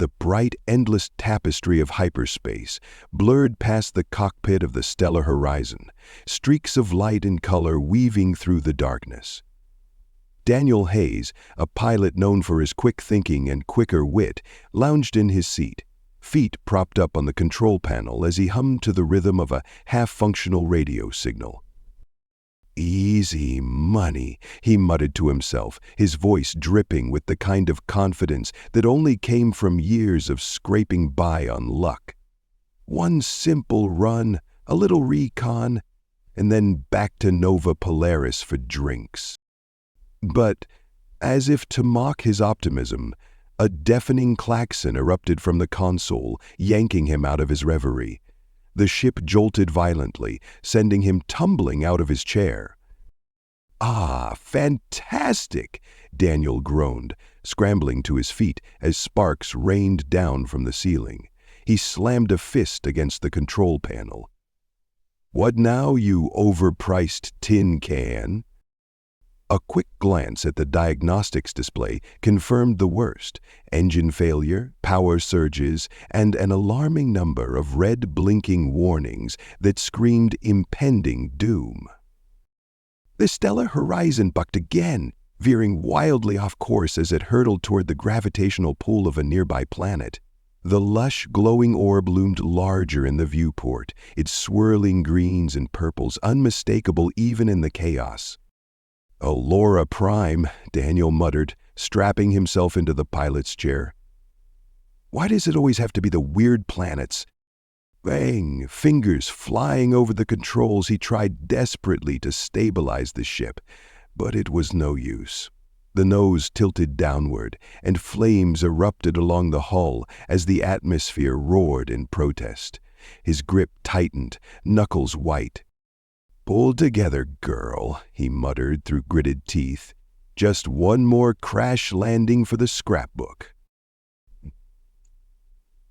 the bright, endless tapestry of hyperspace, blurred past the cockpit of the stellar horizon, streaks of light and color weaving through the darkness. Daniel Hayes, a pilot known for his quick thinking and quicker wit, lounged in his seat, feet propped up on the control panel as he hummed to the rhythm of a half-functional radio signal. "Easy money," he muttered to himself, his voice dripping with the kind of confidence that only came from years of scraping by on luck. One simple run, a little recon, and then back to Nova Polaris for drinks. But, as if to mock his optimism, a deafening klaxon erupted from the console, yanking him out of his reverie. The ship jolted violently, sending him tumbling out of his chair. "Ah, fantastic!" Daniel groaned, scrambling to his feet as sparks rained down from the ceiling. He slammed a fist against the control panel. "What now, you overpriced tin can?" A quick glance at the diagnostics display confirmed the worst: engine failure, power surges, and an alarming number of red blinking warnings that screamed impending doom. The stellar horizon bucked again, veering wildly off course as it hurtled toward the gravitational pull of a nearby planet. The lush, glowing orb loomed larger in the viewport, its swirling greens and purples unmistakable even in the chaos. "Elora Prime," Daniel muttered, strapping himself into the pilot's chair. "Why does it always have to be the weird planets?" Bang! Fingers flying over the controls, he tried desperately to stabilize the ship, but it was no use. The nose tilted downward, and flames erupted along the hull as the atmosphere roared in protest. His grip tightened, knuckles white. "Pull together, girl," he muttered through gritted teeth. "Just one more crash landing for the scrapbook."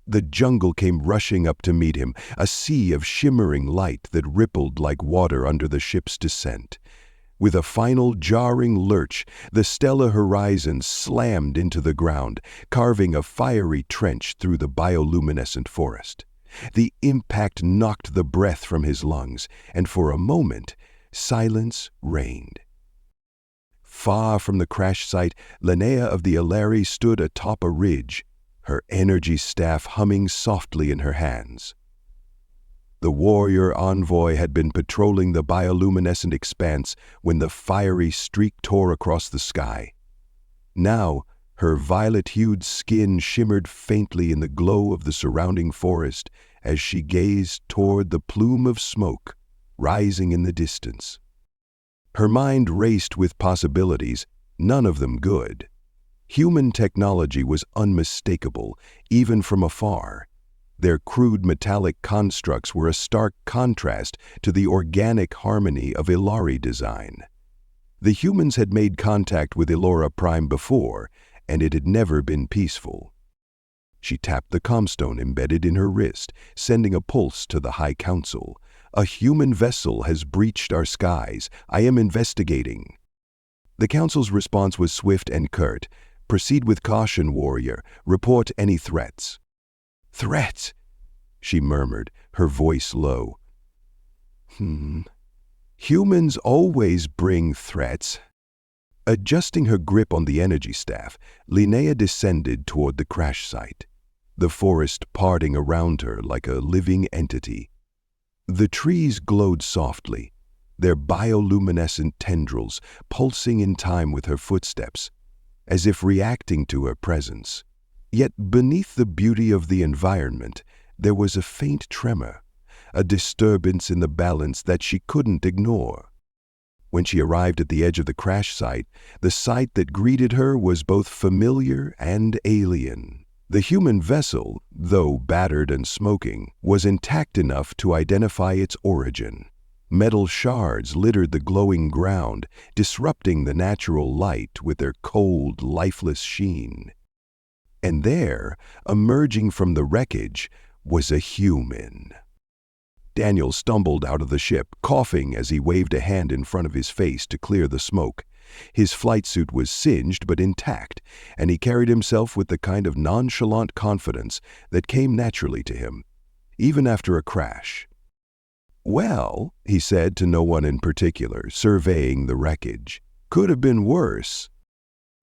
The jungle came rushing up to meet him, a sea of shimmering light that rippled like water under the ship's descent. With a final jarring lurch, the stellar horizon slammed into the ground, carving a fiery trench through the bioluminescent forest. The impact knocked the breath from his lungs, and for a moment, silence reigned. Far from the crash site, Linnea of the Ilari stood atop a ridge, her energy staff humming softly in her hands. The warrior envoy had been patrolling the bioluminescent expanse when the fiery streak tore across the sky. Now, her violet-hued skin shimmered faintly in the glow of the surrounding forest as she gazed toward the plume of smoke rising in the distance. Her mind raced with possibilities, none of them good. Human technology was unmistakable, even from afar. Their crude metallic constructs were a stark contrast to the organic harmony of Ilari design. The humans had made contact with Elora Prime before, and it had never been peaceful. She tapped the comstone embedded in her wrist, sending a pulse to the High Council. "A human vessel has breached our skies. I am investigating." The Council's response was swift and curt. "Proceed with caution, warrior. Report any threats." "Threats?" she murmured, her voice low. Humans always bring threats." Adjusting her grip on the energy staff, Linnea descended toward the crash site, the forest parting around her like a living entity. The trees glowed softly, their bioluminescent tendrils pulsing in time with her footsteps, as if reacting to her presence. Yet beneath the beauty of the environment, there was a faint tremor, a disturbance in the balance that she couldn't ignore. When she arrived at the edge of the crash site, the sight that greeted her was both familiar and alien. The human vessel, though battered and smoking, was intact enough to identify its origin. Metal shards littered the glowing ground, disrupting the natural light with their cold, lifeless sheen. And there, emerging from the wreckage, was a human. Daniel stumbled out of the ship, coughing as he waved a hand in front of his face to clear the smoke. His flight suit was singed but intact, and he carried himself with the kind of nonchalant confidence that came naturally to him, even after a crash. "Well," he said to no one in particular, surveying the wreckage, "could have been worse."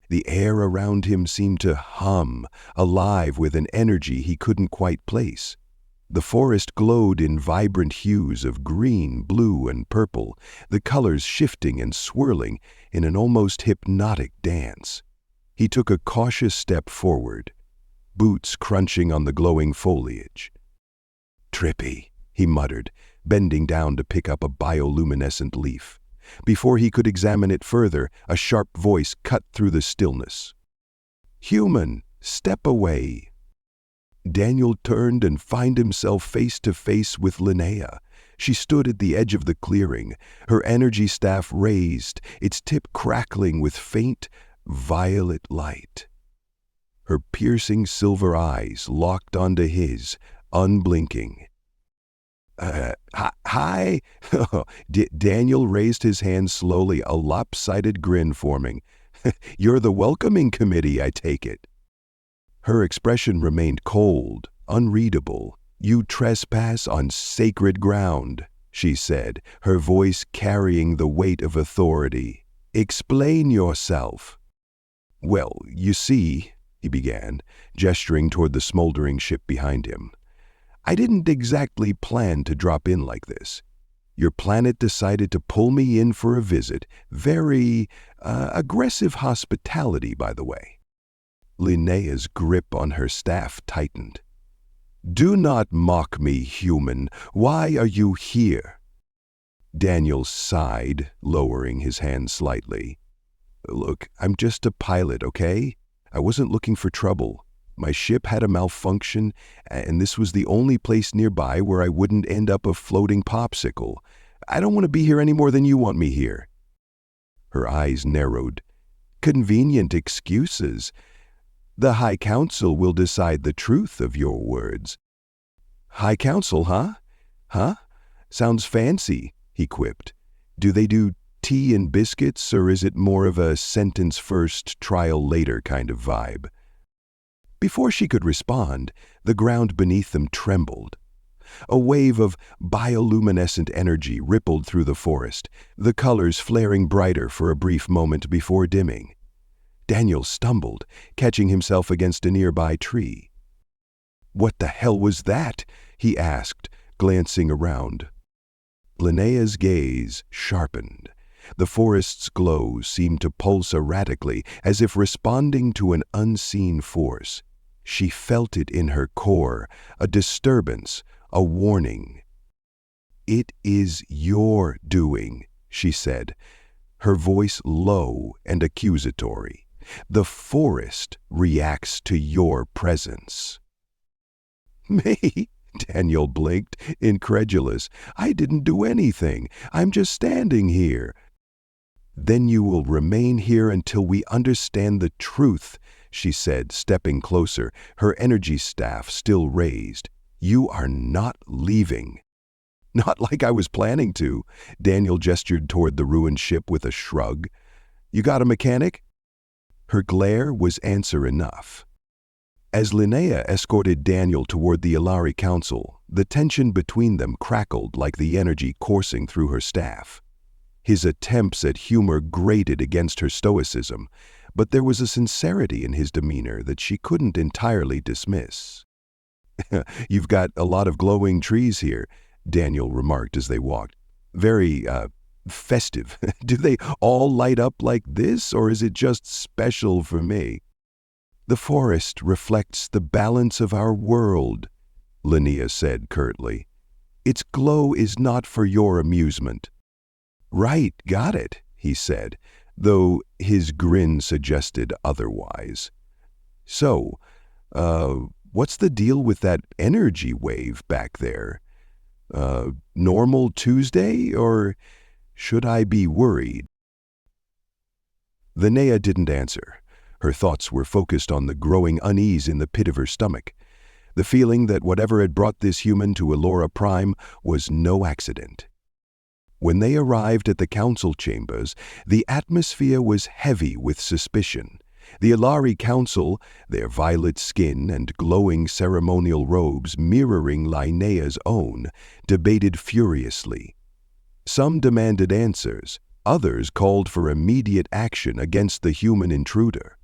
The air around him seemed to hum, alive with an energy he couldn't quite place. The forest glowed in vibrant hues of green, blue, and purple, the colors shifting and swirling in an almost hypnotic dance. He took a cautious step forward, boots crunching on the glowing foliage. "Trippy," he muttered, bending down to pick up a bioluminescent leaf. Before he could examine it further, a sharp voice cut through the stillness. "Human, step away." Daniel turned and found himself face to face with Linnea. She stood at the edge of the clearing, her energy staff raised, its tip crackling with faint, violet light. Her piercing silver eyes locked onto his, unblinking. Hi." Daniel raised his hand slowly, a lopsided grin forming. "You're the welcoming committee, I take it." Her expression remained cold, unreadable. "You trespass on sacred ground," she said, her voice carrying the weight of authority. "Explain yourself." "Well, you see," he began, gesturing toward the smoldering ship behind him, "I didn't exactly plan to drop in like this. Your planet decided to pull me in for a visit. Very aggressive hospitality, by the way." Linnea's grip on her staff tightened. "Do not mock me, human. Why are you here?" Daniel sighed, lowering his hand slightly. "Look, I'm just a pilot, okay? I wasn't looking for trouble. My ship had a malfunction, and this was the only place nearby where I wouldn't end up a floating popsicle. I don't want to be here any more than you want me here." Her eyes narrowed. "Convenient excuses. The High Council will decide the truth of your words." "High Council, huh? Huh? Sounds fancy," he quipped. "Do they do tea and biscuits, or is it more of a sentence first, trial later kind of vibe?" Before she could respond, the ground beneath them trembled. A wave of bioluminescent energy rippled through the forest, the colors flaring brighter for a brief moment before dimming. Daniel stumbled, catching himself against a nearby tree. "What the hell was that?" he asked, glancing around. Linnea's gaze sharpened. The forest's glow seemed to pulse erratically, as if responding to an unseen force. She felt it in her core, a disturbance, a warning. "It is your doing," she said, her voice low and accusatory. "The forest reacts to your presence." "Me?" Daniel blinked, incredulous. "I didn't do anything. I'm just standing here." "Then you will remain here until we understand the truth," she said, stepping closer, her energy staff still raised. "You are not leaving." "Not like I was planning to." Daniel gestured toward the ruined ship with a shrug. "You got a mechanic?" Her glare was answer enough. As Linnea escorted Daniel toward the Ilari Council, the tension between them crackled like the energy coursing through her staff. His attempts at humor grated against her stoicism, but there was a sincerity in his demeanor that she couldn't entirely dismiss. "You've got a lot of glowing trees here," Daniel remarked as they walked. "Very, festive. Do they all light up like this, or is it just special for me?" "The forest reflects the balance of our world," Linnea said curtly. "Its glow is not for your amusement." "Right, got it," he said, though his grin suggested otherwise. "So, what's the deal with that energy wave back there? Normal Tuesday, or should I be worried?" Linnea didn't answer. Her thoughts were focused on the growing unease in the pit of her stomach, the feeling that whatever had brought this human to Elora Prime was no accident. When they arrived at the council chambers, the atmosphere was heavy with suspicion. The Ilari council, their violet skin and glowing ceremonial robes mirroring Linnea's own, debated furiously. Some demanded answers, others called for immediate action against the human intruder.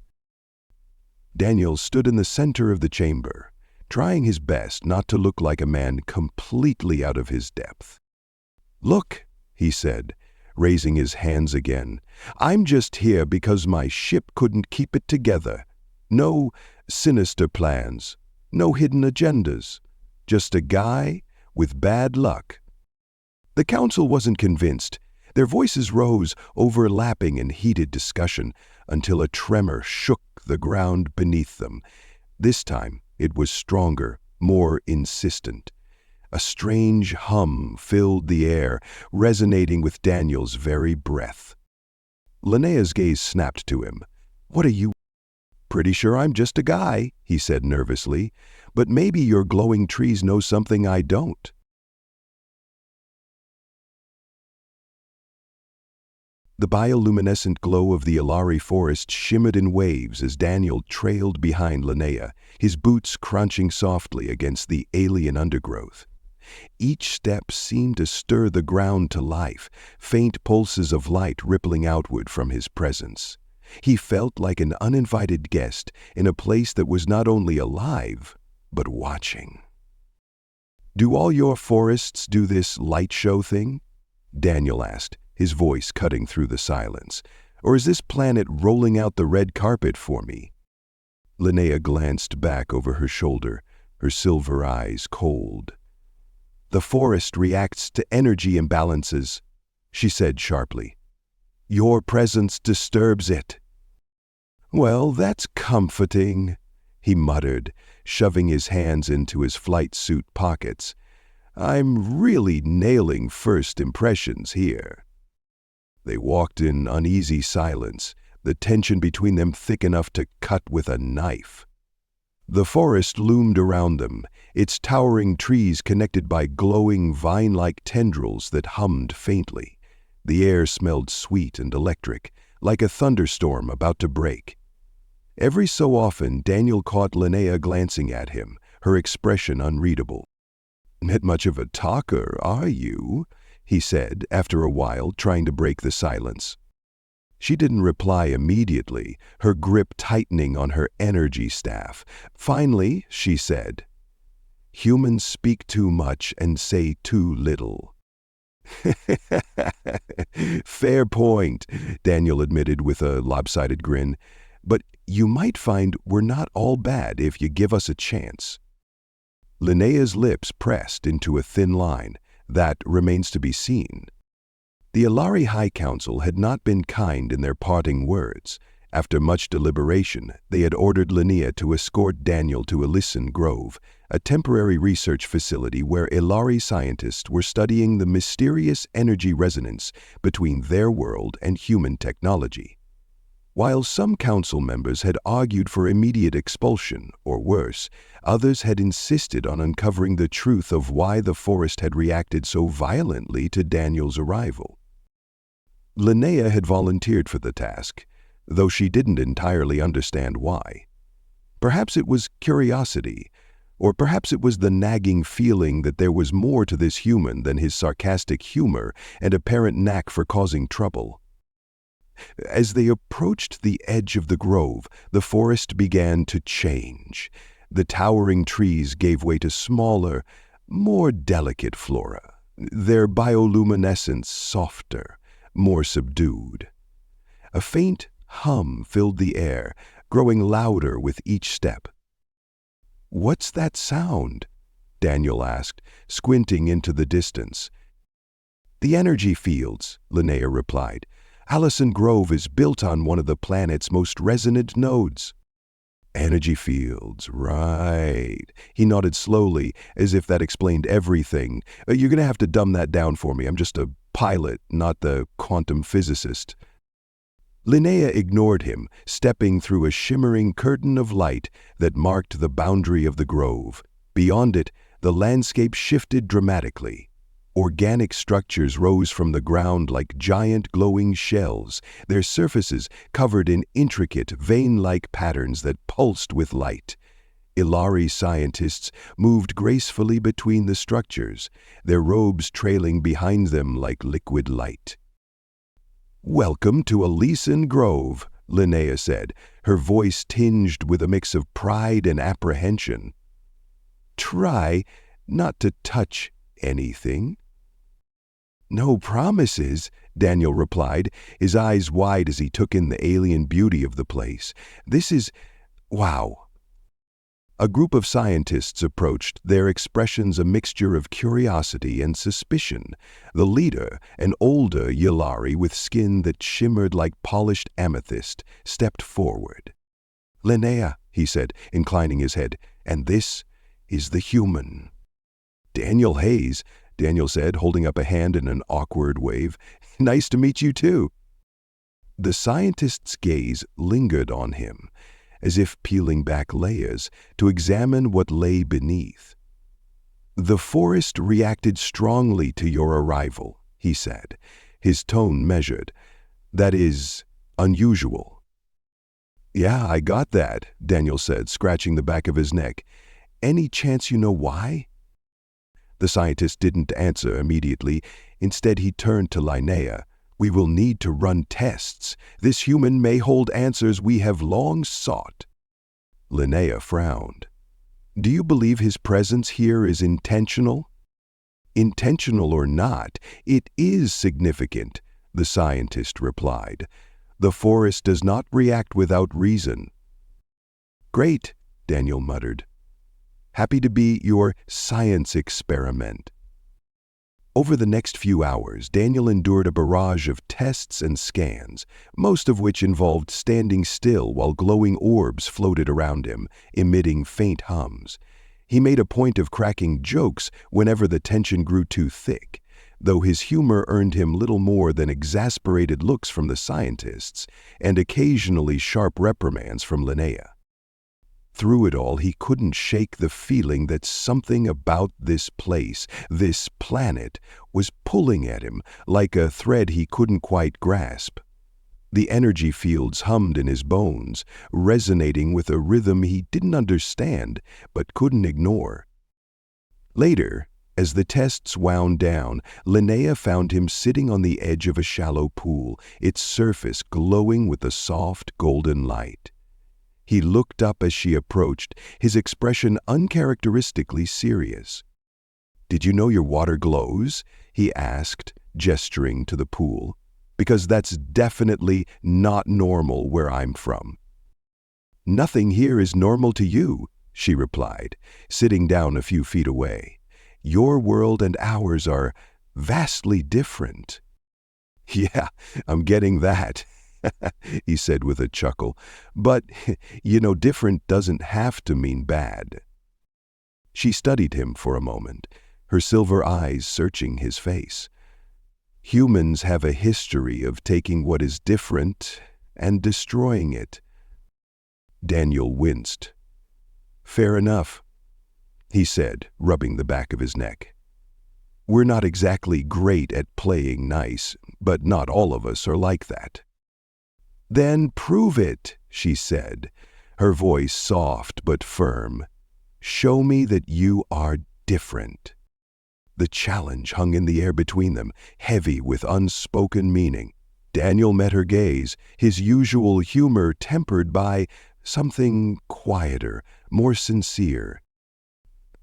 Daniel stood in the center of the chamber, trying his best not to look like a man completely out of his depth. "Look," he said, raising his hands again, "I'm just here because my ship couldn't keep it together. No sinister plans, no hidden agendas, just a guy with bad luck." The council wasn't convinced. Their voices rose, overlapping in heated discussion, until a tremor shook the ground beneath them. This time it was stronger, more insistent. A strange hum filled the air, resonating with Daniel's very breath. Linnea's gaze snapped to him. "What are you—" "Pretty sure I'm just a guy," he said nervously, "but maybe your glowing trees know something I don't." The bioluminescent glow of the Ilari forest shimmered in waves as Daniel trailed behind Linnea, his boots crunching softly against the alien undergrowth. Each step seemed to stir the ground to life, faint pulses of light rippling outward from his presence. He felt like an uninvited guest in a place that was not only alive, but watching. "Do all your forests do this light show thing?" Daniel asked, his voice cutting through the silence. "Or is this planet rolling out the red carpet for me?" Linnea glanced back over her shoulder, her silver eyes cold. "The forest reacts to energy imbalances," she said sharply. "Your presence disturbs it." "Well, that's comforting," he muttered, shoving his hands into his flight suit pockets. "I'm really nailing first impressions here." They walked in uneasy silence, the tension between them thick enough to cut with a knife. The forest loomed around them, its towering trees connected by glowing vine-like tendrils that hummed faintly. The air smelled sweet and electric, like a thunderstorm about to break. Every so often, Daniel caught Linnea glancing at him, her expression unreadable. "Not much of a talker, are you?" he said, after a while, trying to break the silence. She didn't reply immediately, her grip tightening on her energy staff. Finally, she said, "Humans speak too much and say too little." "Fair point," Daniel admitted with a lopsided grin. "But you might find we're not all bad if you give us a chance." Linnea's lips pressed into a thin line. That remains to be seen. The Ilari High Council had not been kind in their parting words. After much deliberation, they had ordered Linnea to escort Daniel to Elysian Grove, a temporary research facility where Ilari scientists were studying the mysterious energy resonance between their world and human technology. While some council members had argued for immediate expulsion, or worse, others had insisted on uncovering the truth of why the forest had reacted so violently to Daniel's arrival. Linnea had volunteered for the task, though she didn't entirely understand why. Perhaps it was curiosity, or perhaps it was the nagging feeling that there was more to this human than his sarcastic humor and apparent knack for causing trouble. As they approached the edge of the grove, the forest began to change. The towering trees gave way to smaller, more delicate flora, their bioluminescence softer, more subdued. A faint hum filled the air, growing louder with each step. "What's that sound?" Daniel asked, squinting into the distance. "The energy fields," Linnea replied. "Elysian Grove is built on one of the planet's most resonant nodes." "Energy fields, right." He nodded slowly, as if that explained everything. "You're going to have to dumb that down for me. I'm just a pilot, not the quantum physicist." Linnea ignored him, stepping through a shimmering curtain of light that marked the boundary of the grove. Beyond it, the landscape shifted dramatically. Organic structures rose from the ground like giant glowing shells, their surfaces covered in intricate, vein-like patterns that pulsed with light. Ilari scientists moved gracefully between the structures, their robes trailing behind them like liquid light. "Welcome to Elysian Grove," Linnea said, her voice tinged with a mix of pride and apprehension. "Try not to touch anything." "No promises," Daniel replied, his eyes wide as he took in the alien beauty of the place. "This is... wow." A group of scientists approached, their expressions a mixture of curiosity and suspicion. The leader, an older Yalari with skin that shimmered like polished amethyst, stepped forward. "Linnea," he said, inclining his head, "and this is the human." "Daniel Hayes," Daniel said, holding up a hand in an awkward wave. "Nice to meet you too." The scientist's gaze lingered on him, as if peeling back layers to examine what lay beneath. "The forest reacted strongly to your arrival," he said, his tone measured. "That is unusual." "Yeah, I got that," Daniel said, scratching the back of his neck. "Any chance you know why?" The scientist didn't answer immediately. Instead, he turned to Linnea. "We will need to run tests. This human may hold answers we have long sought." Linnea frowned. "Do you believe his presence here is intentional?" "Intentional or not, it is significant," the scientist replied. "The forest does not react without reason." "Great," Daniel muttered. "Happy to be your science experiment." Over the next few hours, Daniel endured a barrage of tests and scans, most of which involved standing still while glowing orbs floated around him, emitting faint hums. He made a point of cracking jokes whenever the tension grew too thick, though his humor earned him little more than exasperated looks from the scientists and occasionally sharp reprimands from Linnea. Through it all, he couldn't shake the feeling that something about this place, this planet, was pulling at him like a thread he couldn't quite grasp. The energy fields hummed in his bones, resonating with a rhythm he didn't understand but couldn't ignore. Later, as the tests wound down, Linnea found him sitting on the edge of a shallow pool, its surface glowing with a soft golden light. He looked up as she approached, his expression uncharacteristically serious. "Did you know your water glows?" he asked, gesturing to the pool. "Because that's definitely not normal where I'm from." "Nothing here is normal to you," she replied, sitting down a few feet away. "Your world and ours are vastly different." "Yeah, I'm getting that," he said with a chuckle. "But, different doesn't have to mean bad." She studied him for a moment, her silver eyes searching his face. "Humans have a history of taking what is different and destroying it." Daniel winced. "Fair enough," he said, rubbing the back of his neck. "We're not exactly great at playing nice, but not all of us are like that." "Then prove it," she said, her voice soft but firm. "Show me that you are different." The challenge hung in the air between them, heavy with unspoken meaning. Daniel met her gaze, his usual humor tempered by something quieter, more sincere.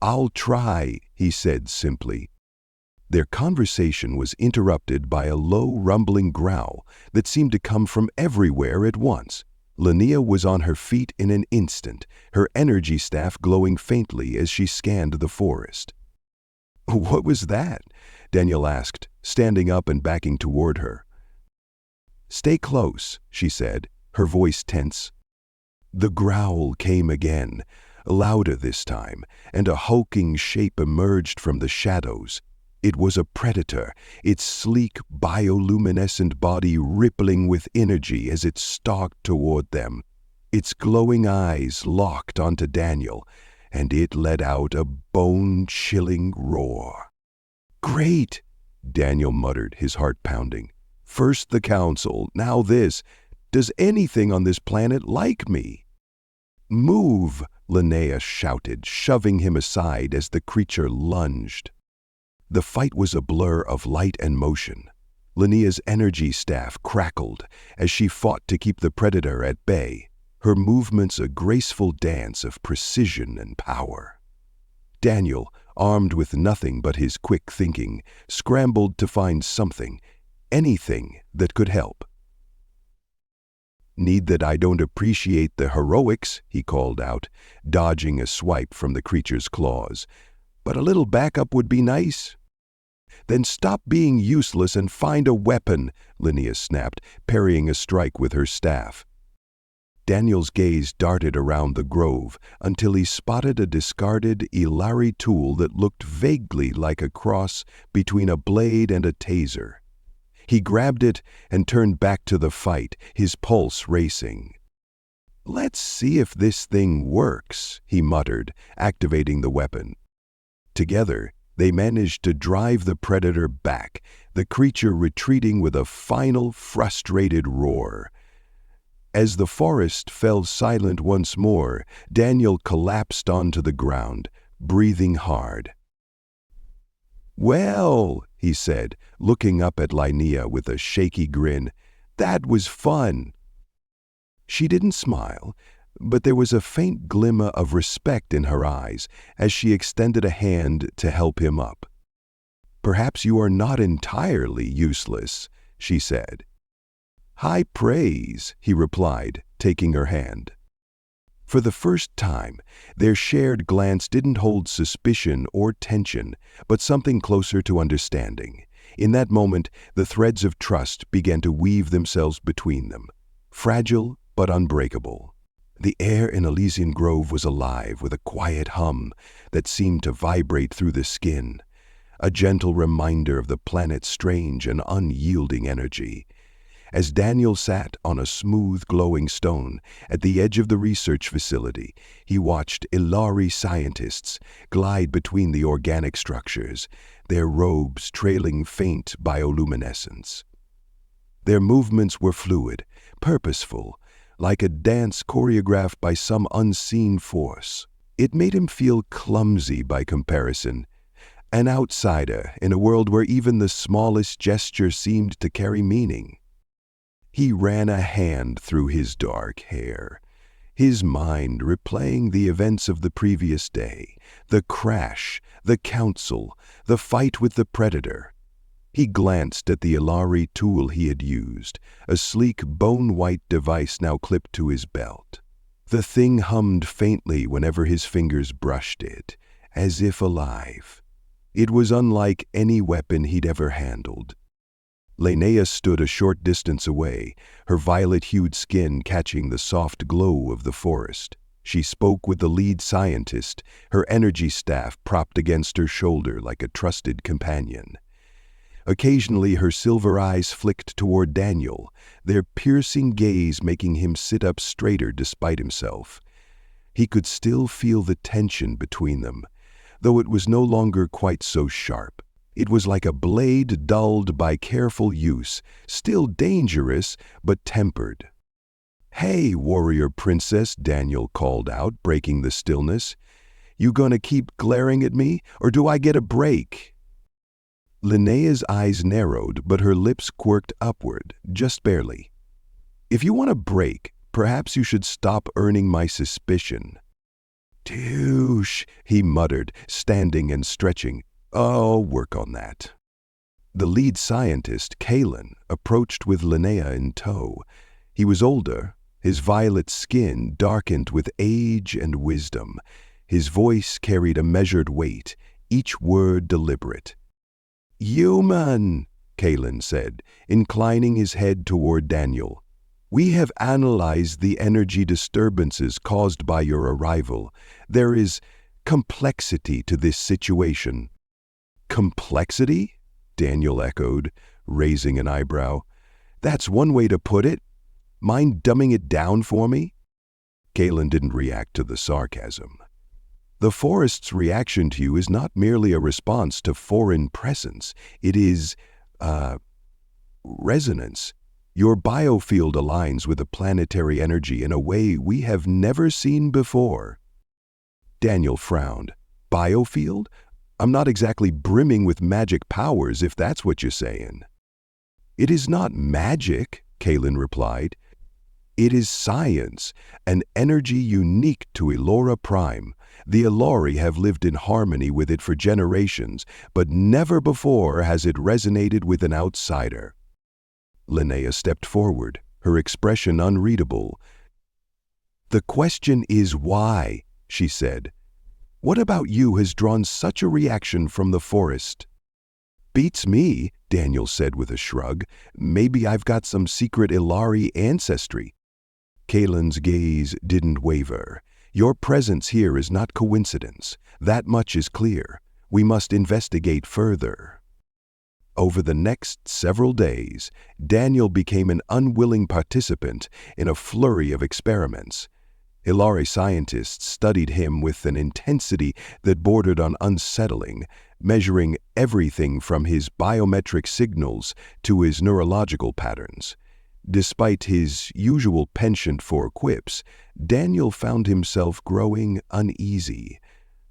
"I'll try," he said simply. Their conversation was interrupted by a low, rumbling growl that seemed to come from everywhere at once. Linnea was on her feet in an instant, her energy staff glowing faintly as she scanned the forest. "What was that?" Daniel asked, standing up and backing toward her. "Stay close," she said, her voice tense. The growl came again, louder this time, and a hulking shape emerged from the shadows. It was a predator, its sleek, bioluminescent body rippling with energy as it stalked toward them. Its glowing eyes locked onto Daniel, and it let out a bone-chilling roar. Great, Daniel muttered, his heart pounding. First the council, now this. Does anything on this planet like me? Move, Linnea shouted, shoving him aside as the creature lunged. The fight was a blur of light and motion. Linnea's energy staff crackled as she fought to keep the predator at bay, her movements a graceful dance of precision and power. Daniel, armed with nothing but his quick thinking, scrambled to find something, anything that could help. Need that I don't appreciate the heroics, he called out, dodging a swipe from the creature's claws. But a little backup would be nice. Then stop being useless and find a weapon, Linnea snapped, parrying a strike with her staff. Daniel's gaze darted around the grove until he spotted a discarded Ilari tool that looked vaguely like a cross between a blade and a taser. He grabbed it and turned back to the fight, his pulse racing. Let's see if this thing works, he muttered, activating the weapon. Together, they managed to drive the predator back, the creature retreating with a final, frustrated roar. As the forest fell silent once more, Daniel collapsed onto the ground, breathing hard. Well, he said, looking up at Linnea with a shaky grin, that was fun. She didn't smile, but there was a faint glimmer of respect in her eyes as she extended a hand to help him up. Perhaps you are not entirely useless, she said. High praise, he replied, taking her hand. For the first time, their shared glance didn't hold suspicion or tension, but something closer to understanding. In that moment, the threads of trust began to weave themselves between them, fragile but unbreakable. The air in Elysian Grove was alive with a quiet hum that seemed to vibrate through the skin, a gentle reminder of the planet's strange and unyielding energy. As Daniel sat on a smooth, glowing stone at the edge of the research facility, he watched Ilari scientists glide between the organic structures, their robes trailing faint bioluminescence. Their movements were fluid, purposeful, like a dance choreographed by some unseen force. It made him feel clumsy by comparison, an outsider in a world where even the smallest gesture seemed to carry meaning. He ran a hand through his dark hair, his mind replaying the events of the previous day, the crash, the council, the fight with the predator. He glanced at the Ilari tool he had used, a sleek bone-white device now clipped to his belt. The thing hummed faintly whenever his fingers brushed it, as if alive. It was unlike any weapon he'd ever handled. Linnea stood a short distance away, her violet-hued skin catching the soft glow of the forest. She spoke with the lead scientist, her energy staff propped against her shoulder like a trusted companion. Occasionally her silver eyes flicked toward Daniel, their piercing gaze making him sit up straighter despite himself. He could still feel the tension between them, though it was no longer quite so sharp. It was like a blade dulled by careful use, still dangerous but tempered. Hey, warrior princess, Daniel called out, breaking the stillness. You gonna keep glaring at me, or do I get a break? Linnea's eyes narrowed, but her lips quirked upward, just barely. If you want a break, perhaps you should stop earning my suspicion. Douche, he muttered, standing and stretching. I'll work on that. The lead scientist, Kalen, approached with Linnea in tow. He was older, his violet skin darkened with age and wisdom. His voice carried a measured weight, each word deliberate. Human, Kalen said, inclining his head toward Daniel. We have analyzed the energy disturbances caused by your arrival. There is complexity to this situation. Complexity? Daniel echoed, raising an eyebrow. That's one way to put it. Mind dumbing it down for me? Kalen didn't react to the sarcasm. The forest's reaction to you is not merely a response to foreign presence. It is, resonance. Your biofield aligns with the planetary energy in a way we have never seen before." Daniel frowned. "Biofield? I'm not exactly brimming with magic powers, if that's what you're saying." "It is not magic," Kaelin replied. "It is science, an energy unique to Elora Prime. The Elori have lived in harmony with it for generations, but never before has it resonated with an outsider." Linnea stepped forward, her expression unreadable. "The question is why," she said. "What about you has drawn such a reaction from the forest?" "Beats me," Daniel said with a shrug. "Maybe I've got some secret Ilari ancestry." Kaelin's gaze didn't waver. "Your presence here is not coincidence. That much is clear. We must investigate further." Over the next several days, Daniel became an unwilling participant in a flurry of experiments. Ilari scientists studied him with an intensity that bordered on unsettling, measuring everything from his biometric signals to his neurological patterns. Despite his usual penchant for quips, Daniel found himself growing uneasy.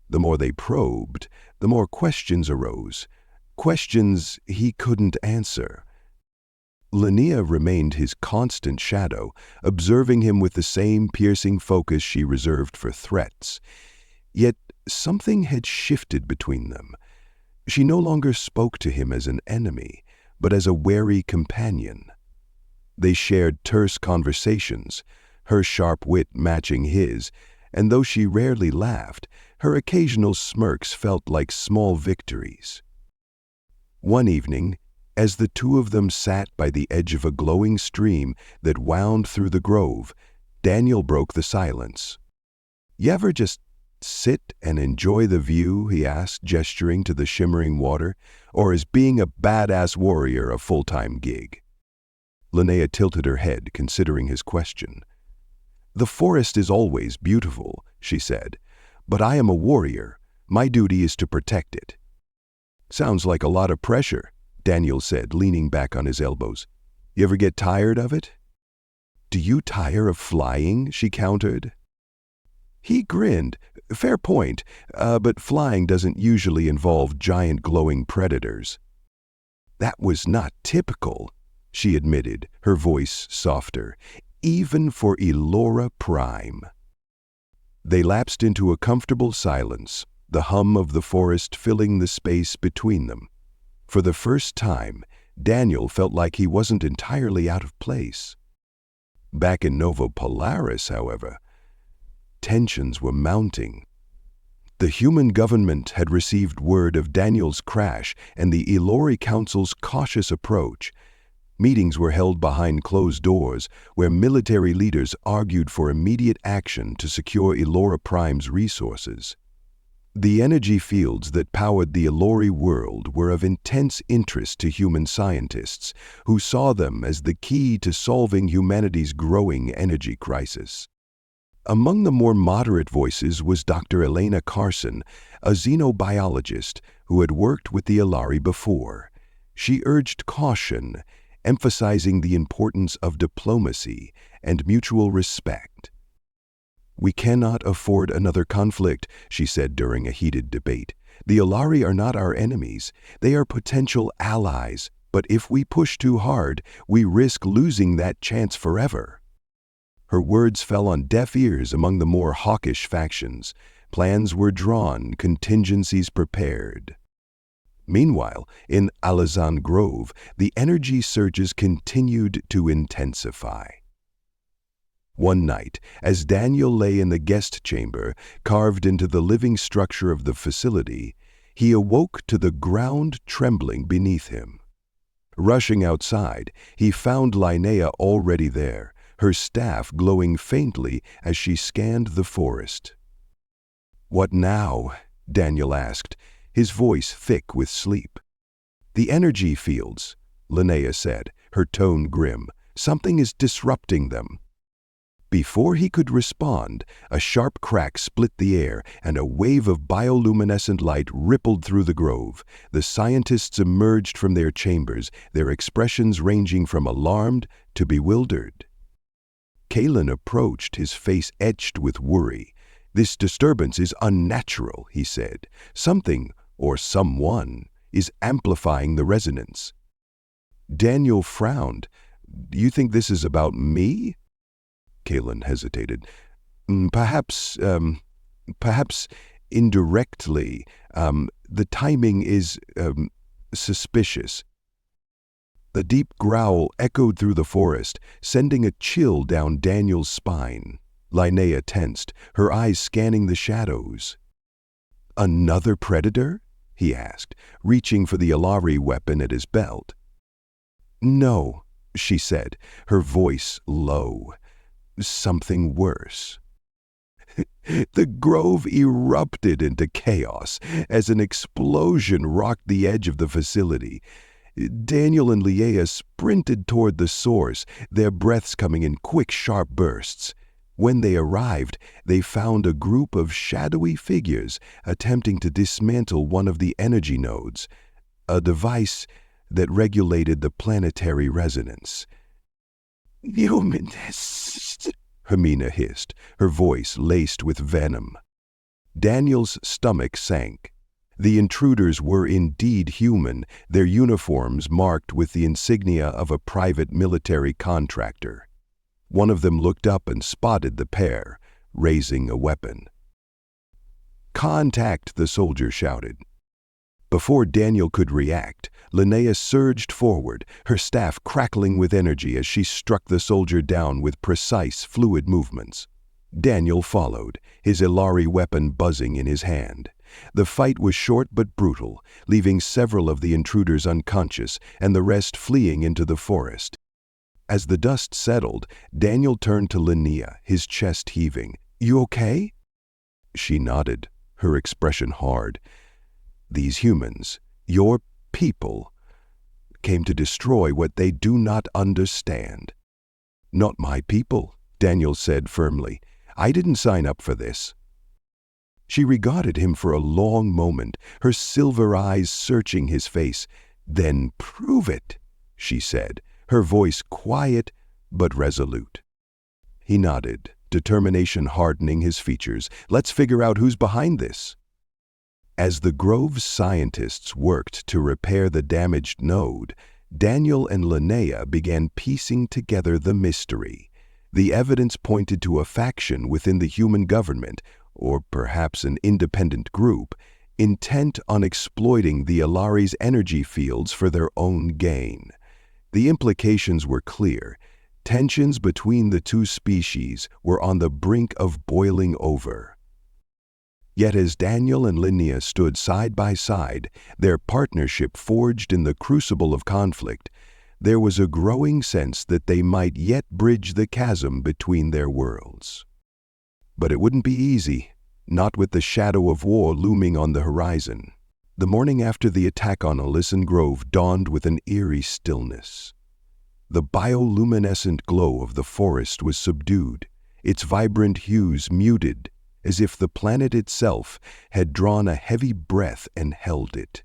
The more they probed, the more questions arose. Questions he couldn't answer. Linnea remained his constant shadow, observing him with the same piercing focus she reserved for threats. Yet something had shifted between them. She no longer spoke to him as an enemy, but as a wary companion. They shared terse conversations, her sharp wit matching his, and though she rarely laughed, her occasional smirks felt like small victories. One evening, as the two of them sat by the edge of a glowing stream that wound through the grove, Daniel broke the silence. "You ever just sit and enjoy the view?" he asked, gesturing to the shimmering water. "Or is being a badass warrior a full-time gig?" Linnea tilted her head, considering his question. "The forest is always beautiful," she said, "but I am a warrior. My duty is to protect it." "Sounds like a lot of pressure," Daniel said, leaning back on his elbows. "You ever get tired of it?" "Do you tire of flying?" she countered. He grinned. "Fair point, but flying doesn't usually involve giant glowing predators." "That was not typical," she admitted, her voice softer, "even for Elora Prime." They lapsed into a comfortable silence, the hum of the forest filling the space between them. For the first time, Daniel felt like he wasn't entirely out of place. Back in Novo Polaris, however, tensions were mounting. The human government had received word of Daniel's crash and the Elori Council's cautious approach. Meetings were held behind closed doors, where military leaders argued for immediate action to secure Elora Prime's resources. The energy fields that powered the Elori world were of intense interest to human scientists, who saw them as the key to solving humanity's growing energy crisis. Among the more moderate voices was Dr. Elena Carson, a xenobiologist who had worked with the Elari before. She urged caution, emphasizing the importance of diplomacy and mutual respect. "We cannot afford another conflict," she said during a heated debate. "The Elari are not our enemies. They are potential allies, but if we push too hard, we risk losing that chance forever." Her words fell on deaf ears among the more hawkish factions. Plans were drawn, contingencies prepared. Meanwhile, in Alazan Grove, the energy surges continued to intensify. One night, as Daniel lay in the guest chamber, carved into the living structure of the facility, he awoke to the ground trembling beneath him. Rushing outside, he found Linnea already there, her staff glowing faintly as she scanned the forest. "What now?" Daniel asked, his voice thick with sleep. "The energy fields," Linnea said, her tone grim. "Something is disrupting them." Before he could respond, a sharp crack split the air and a wave of bioluminescent light rippled through the grove. The scientists emerged from their chambers, their expressions ranging from alarmed to bewildered. Kalen approached, his face etched with worry. "This disturbance is unnatural," he said. "Something, or someone, is amplifying the resonance." Daniel frowned. "You think this is about me?" Kalen hesitated. Perhaps indirectly. The timing is suspicious." The deep growl echoed through the forest, sending a chill down Daniel's spine. Linnea tensed, her eyes scanning the shadows. "Another predator?" he asked, reaching for the Alari weapon at his belt. "No," she said, her voice low. "Something worse." The grove erupted into chaos as an explosion rocked the edge of the facility. Daniel and Linnea sprinted toward the source, their breaths coming in quick, sharp bursts. When they arrived, they found a group of shadowy figures attempting to dismantle one of the energy nodes, a device that regulated the planetary resonance. "Humanness," Hermina hissed, her voice laced with venom. Daniel's stomach sank. The intruders were indeed human, their uniforms marked with the insignia of a private military contractor. One of them looked up and spotted the pair, raising a weapon. "Contact!" the soldier shouted. Before Daniel could react, Linnea surged forward, her staff crackling with energy as she struck the soldier down with precise, fluid movements. Daniel followed, his Ilari weapon buzzing in his hand. The fight was short but brutal, leaving several of the intruders unconscious and the rest fleeing into the forest. As the dust settled, Daniel turned to Linnea, his chest heaving. "You okay?" She nodded, her expression hard. "These humans, your people, came to destroy what they do not understand." "Not my people," Daniel said firmly. "I didn't sign up for this." She regarded him for a long moment, her silver eyes searching his face. "Then prove it," she said, her voice quiet but resolute. He nodded, determination hardening his features. "Let's figure out who's behind this." As the Grove's scientists worked to repair the damaged node, Daniel and Linnea began piecing together the mystery. The evidence pointed to a faction within the human government, or perhaps an independent group, intent on exploiting the Alari's energy fields for their own gain. The implications were clear. Tensions between the two species were on the brink of boiling over. Yet as Daniel and Linnea stood side by side, their partnership forged in the crucible of conflict, there was a growing sense that they might yet bridge the chasm between their worlds. But it wouldn't be easy, not with the shadow of war looming on the horizon. The morning after the attack on Alyson Grove dawned with an eerie stillness. The bioluminescent glow of the forest was subdued, its vibrant hues muted, as if the planet itself had drawn a heavy breath and held it.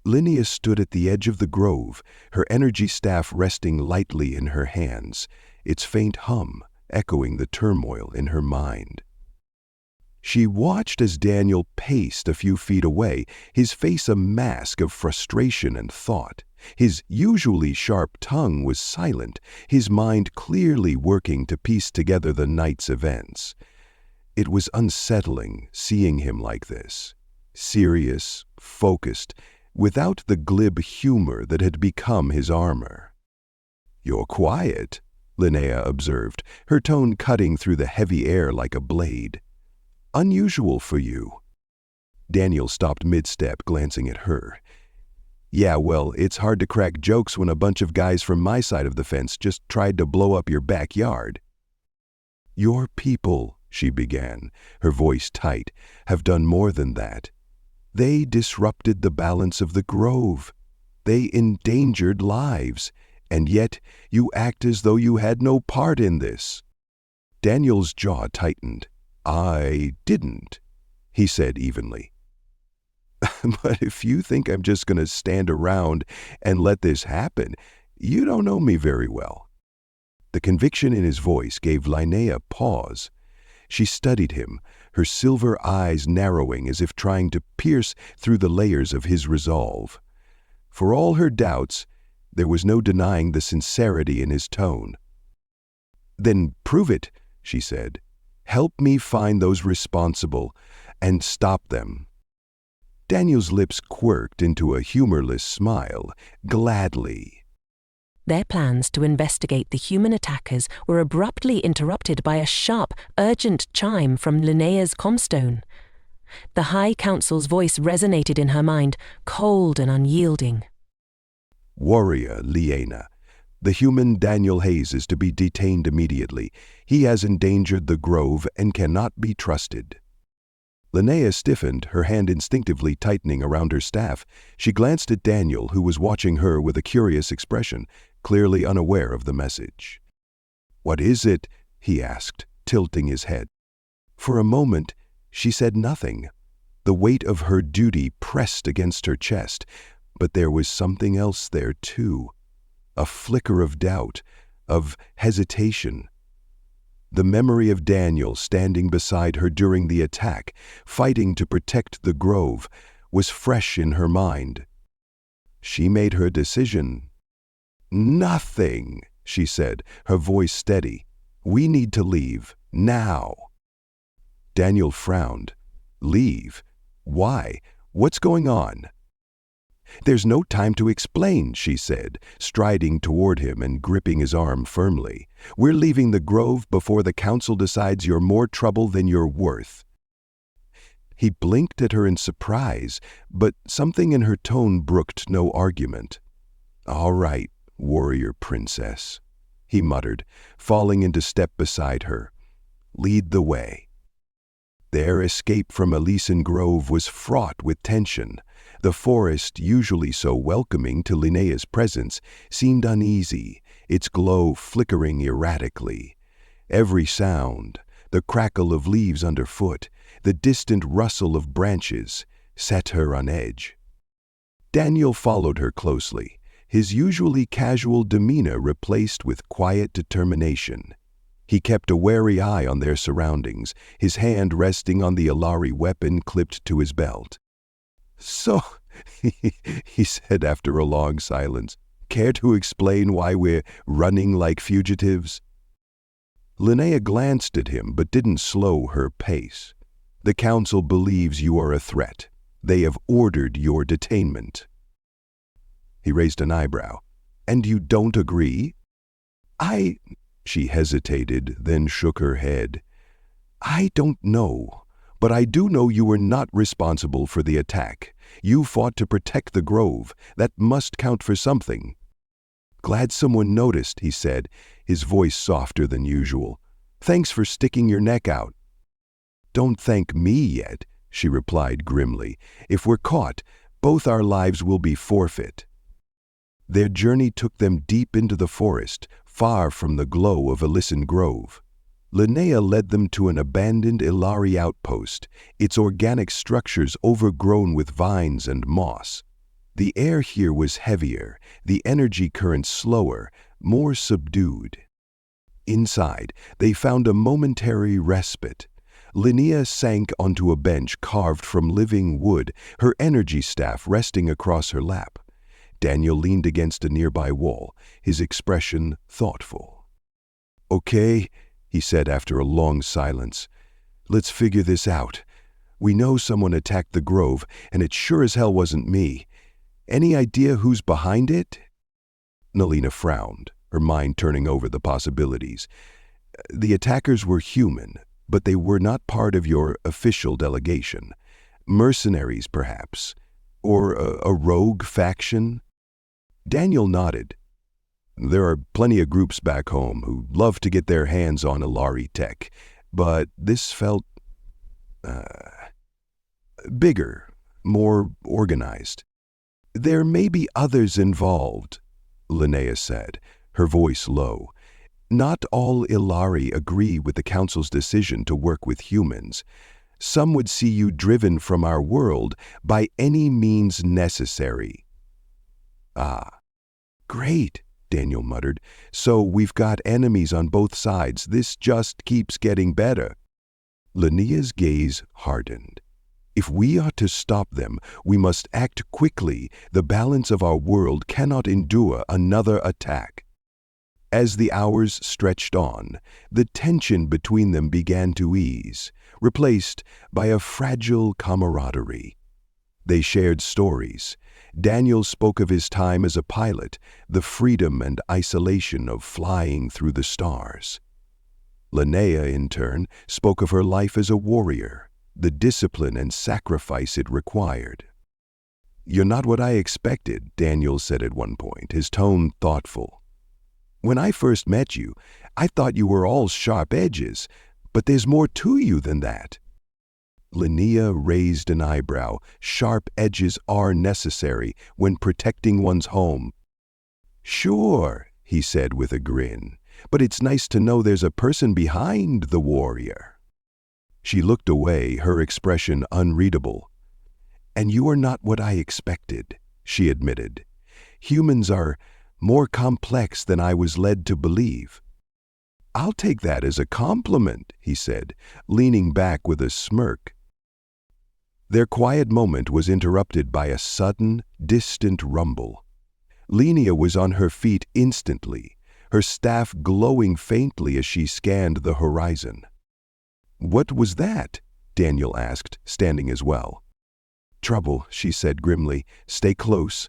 Linnea stood at the edge of the grove, her energy staff resting lightly in her hands, its faint hum echoing the turmoil in her mind. She watched as Daniel paced a few feet away, his face a mask of frustration and thought. His usually sharp tongue was silent, his mind clearly working to piece together the night's events. It was unsettling seeing him like this, serious, focused, without the glib humor that had become his armor. "You're quiet," Linnea observed, her tone cutting through the heavy air like a blade. "Unusual for you." Daniel stopped mid-step, glancing at her. "Yeah, well, it's hard to crack jokes when a bunch of guys from my side of the fence just tried to blow up your backyard." "Your people," she began, her voice tight, "have done more than that. They disrupted the balance of the grove. They endangered lives, and yet you act as though you had no part in this." Daniel's jaw tightened. "I didn't," he said evenly. "But if you think I'm just going to stand around and let this happen, you don't know me very well." The conviction in his voice gave Linnea pause. She studied him, her silver eyes narrowing as if trying to pierce through the layers of his resolve. For all her doubts, there was no denying the sincerity in his tone. "Then prove it," she said. "Help me find those responsible and stop them." Daniel's lips quirked into a humorless smile. "Gladly." Their plans to investigate the human attackers were abruptly interrupted by a sharp, urgent chime from Linnea's comstone. The High Council's voice resonated in her mind, cold and unyielding. "Warrior Liena, the human Daniel Hayes is to be detained immediately. He has endangered the grove and cannot be trusted." Linnea stiffened, her hand instinctively tightening around her staff. She glanced at Daniel, who was watching her with a curious expression, clearly unaware of the message. "What is it?" he asked, tilting his head. For a moment, she said nothing. The weight of her duty pressed against her chest, but there was something else there too. A flicker of doubt, of hesitation. The memory of Daniel standing beside her during the attack, fighting to protect the grove, was fresh in her mind. She made her decision. "Nothing," she said, her voice steady. "We need to leave, now." Daniel frowned. "Leave? Why? What's going on?" "There's no time to explain," she said, striding toward him and gripping his arm firmly. "We're leaving the grove before the council decides you're more trouble than you're worth." He blinked at her in surprise, but something in her tone brooked no argument. "All right, warrior princess," he muttered, falling into step beside her. "Lead the way." Their escape from Elysian Grove was fraught with tension. The forest, usually so welcoming to Linnea's presence, seemed uneasy, its glow flickering erratically. Every sound, the crackle of leaves underfoot, the distant rustle of branches, set her on edge. Daniel followed her closely, his usually casual demeanor replaced with quiet determination. He kept a wary eye on their surroundings, his hand resting on the Ilari weapon clipped to his belt. "So," he said after a long silence, "care to explain why we're running like fugitives?" Linnea glanced at him but didn't slow her pace. "The council believes you are a threat. They have ordered your detainment." He raised an eyebrow. "And you don't agree?" She hesitated, then shook her head. "I don't know. But I do know you were not responsible for the attack. You fought to protect the grove. That must count for something." "Glad someone noticed," he said, his voice softer than usual. "Thanks for sticking your neck out." "Don't thank me yet," she replied grimly. "If we're caught, both our lives will be forfeit." Their journey took them deep into the forest, far from the glow of Elysian Grove. Linnea led them to an abandoned Ilari outpost, its organic structures overgrown with vines and moss. The air here was heavier, the energy current slower, more subdued. Inside, they found a momentary respite. Linnea sank onto a bench carved from living wood, her energy staff resting across her lap. Daniel leaned against a nearby wall, his expression thoughtful. "Okay," he said after a long silence. "Let's figure this out. We know someone attacked the grove, and it sure as hell wasn't me. Any idea who's behind it?" Nalina frowned, her mind turning over the possibilities. "The attackers were human, but they were not part of your official delegation. Mercenaries, perhaps? Or a rogue faction?" Daniel nodded. "There are plenty of groups back home who love to get their hands on Ilari tech, but this felt bigger, more organized." "There may be others involved," Linnea said, her voice low. Not all Ilari agree with the Council's decision to work with humans. Some would see you driven from our world by any means necessary." "Ah, great," Daniel muttered. "So we've got enemies on both sides. This just keeps getting better." Linnea's gaze hardened. "If we are to stop them, we must act quickly. The balance of our world cannot endure another attack." As the hours stretched on, the tension between them began to ease, replaced by a fragile camaraderie. They shared stories. Daniel spoke of his time as a pilot, the freedom and isolation of flying through the stars. Linnea, in turn, spoke of her life as a warrior, the discipline and sacrifice it required. "You're not what I expected," Daniel said at one point, his tone thoughtful. "When I first met you, I thought you were all sharp edges, but there's more to you than that." Linnea raised an eyebrow. "Sharp edges are necessary when protecting one's home." "Sure," he said with a grin, "but it's nice to know there's a person behind the warrior." She looked away, her expression unreadable. "And you are not what I expected," she admitted. "Humans are more complex than I was led to believe." "I'll take that as a compliment," he said, leaning back with a smirk. Their quiet moment was interrupted by a sudden, distant rumble. Linnea was on her feet instantly, her staff glowing faintly as she scanned the horizon. "What was that?" Daniel asked, standing as well. "Trouble," she said grimly. "Stay close."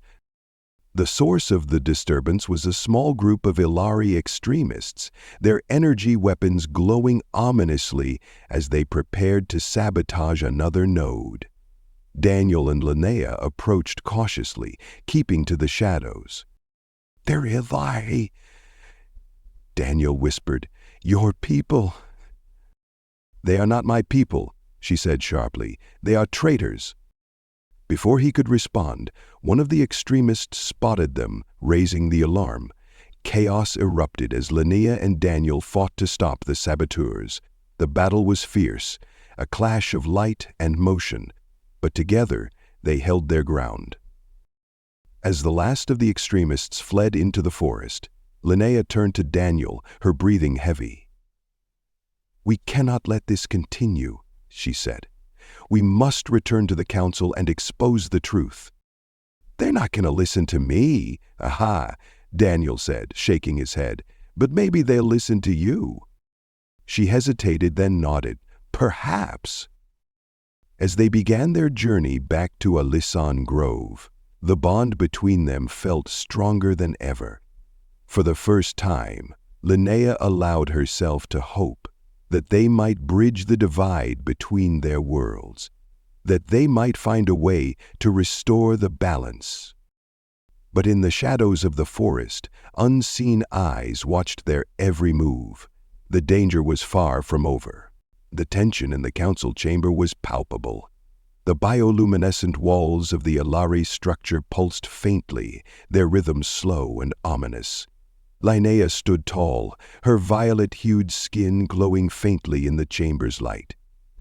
The source of the disturbance was a small group of Ilari extremists, their energy weapons glowing ominously as they prepared to sabotage another node. Daniel and Linnea approached cautiously, keeping to the shadows. "They're Ilari," Daniel whispered. "Your people." "They are not my people," she said sharply. "They are traitors." Before he could respond, one of the extremists spotted them, raising the alarm. Chaos erupted as Linnea and Daniel fought to stop the saboteurs. The battle was fierce, a clash of light and motion, but together they held their ground. As the last of the extremists fled into the forest, Linnea turned to Daniel, her breathing heavy. "We cannot let this continue," she said. "We must return to the council and expose the truth." "They're not going to listen to me." "Aha," Daniel said, shaking his head. "But maybe they'll listen to you." She hesitated, then nodded. "Perhaps." As they began their journey back to Alissan Grove, the bond between them felt stronger than ever. For the first time, Linnea allowed herself to hope that they might bridge the divide between their worlds, that they might find a way to restore the balance. But in the shadows of the forest, unseen eyes watched their every move. The danger was far from over. The tension in the council chamber was palpable. The bioluminescent walls of the Ilari structure pulsed faintly, their rhythm slow and ominous. Linnea stood tall, her violet-hued skin glowing faintly in the chamber's light.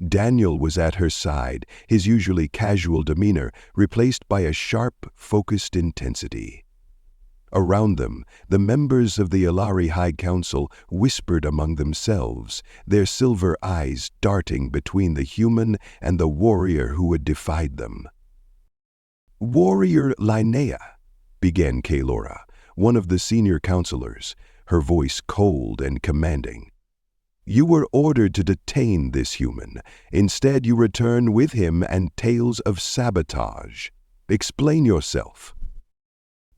Daniel was at her side, his usually casual demeanor replaced by a sharp, focused intensity. Around them, the members of the Ilari High Council whispered among themselves, their silver eyes darting between the human and the warrior who had defied them. "Warrior Linnea," began Kaelora, one of the senior counselors, her voice cold and commanding. "You were ordered to detain this human. Instead, you return with him and tales of sabotage. Explain yourself."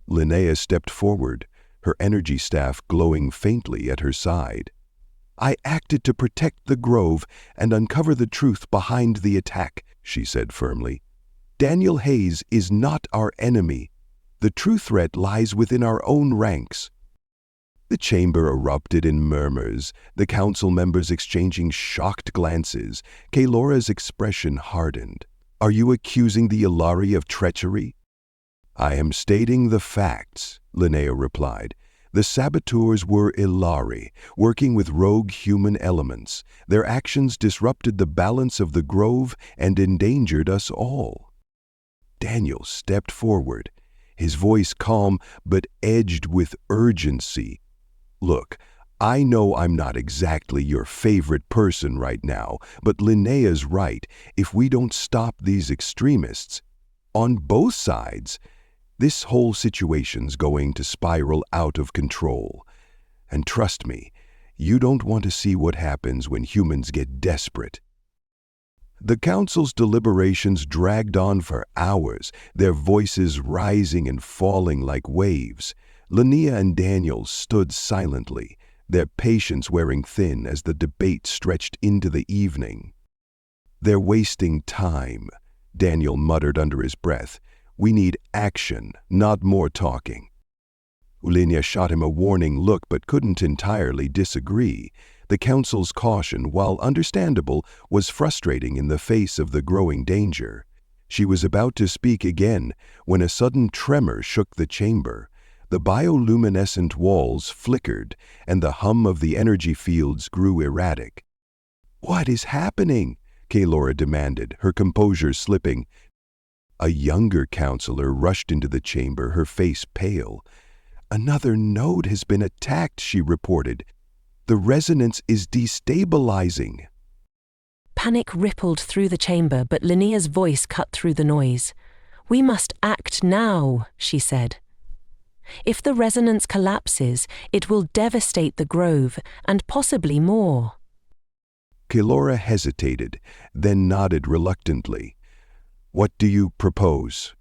Linnea stepped forward, her energy staff glowing faintly at her side. "I acted to protect the grove and uncover the truth behind the attack," she said firmly. "Daniel Hayes is not our enemy. The true threat lies within our own ranks." The chamber erupted in murmurs, the council members exchanging shocked glances. Kaelora's expression hardened. "Are you accusing the Ilari of treachery?" "I am stating the facts," Linnea replied. The saboteurs were Ilari, working with rogue human elements. Their actions disrupted the balance of the grove and endangered us all. Daniel stepped forward, his voice calm but edged with urgency. Look, I know I'm not exactly your favorite person right now, but Linnea's right. If we don't stop these extremists, on both sides, this whole situation's going to spiral out of control. And trust me, you don't want to see what happens when humans get desperate. The council's deliberations dragged on for hours, their voices rising and falling like waves. Linnea and Daniel stood silently, their patience wearing thin as the debate stretched into the evening. "They're wasting time," Daniel muttered under his breath. "We need action, not more talking." Linnea shot him a warning look but couldn't entirely disagree. The council's caution, while understandable, was frustrating in the face of the growing danger. She was about to speak again when a sudden tremor shook the chamber. The bioluminescent walls flickered, and the hum of the energy fields grew erratic. "What is happening?" Kaelora demanded, her composure slipping. A younger counselor rushed into the chamber, her face pale. "Another node has been attacked," she reported. "The resonance is destabilizing." Panic rippled through the chamber, but Linnea's voice cut through the noise. "We must act now," she said. "If the resonance collapses, it will devastate the grove, and possibly more." Kaelora hesitated, then nodded reluctantly. "What do you propose?"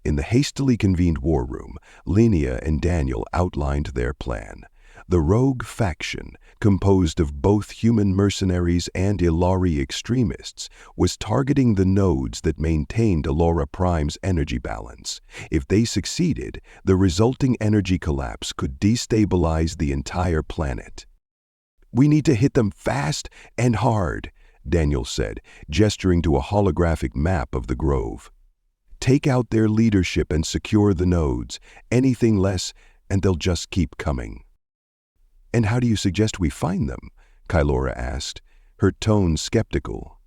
In the hastily convened war room, Linnea and Daniel outlined their plan. The rogue faction, composed of both human mercenaries and Ilari extremists, was targeting the nodes that maintained Allura Prime's energy balance. If they succeeded, the resulting energy collapse could destabilize the entire planet. "We need to hit them fast and hard," Daniel said, gesturing to a holographic map of the grove. "Take out their leadership and secure the nodes. Anything less, and they'll just keep coming." "And how do you suggest we find them?" Kaelora asked, her tone skeptical.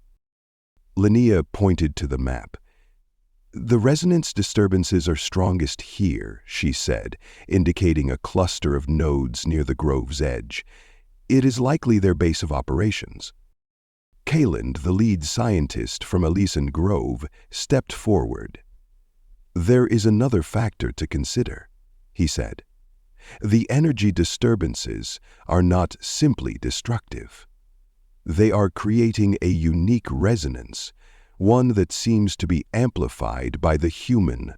Linnea pointed to the map. "The resonance disturbances are strongest here," she said, indicating a cluster of nodes near the grove's edge. "It is likely their base of operations." Kayland, the lead scientist from Elysian Grove, stepped forward. "There is another factor to consider," he said. "The energy disturbances are not simply destructive. They are creating a unique resonance, one that seems to be amplified by the human."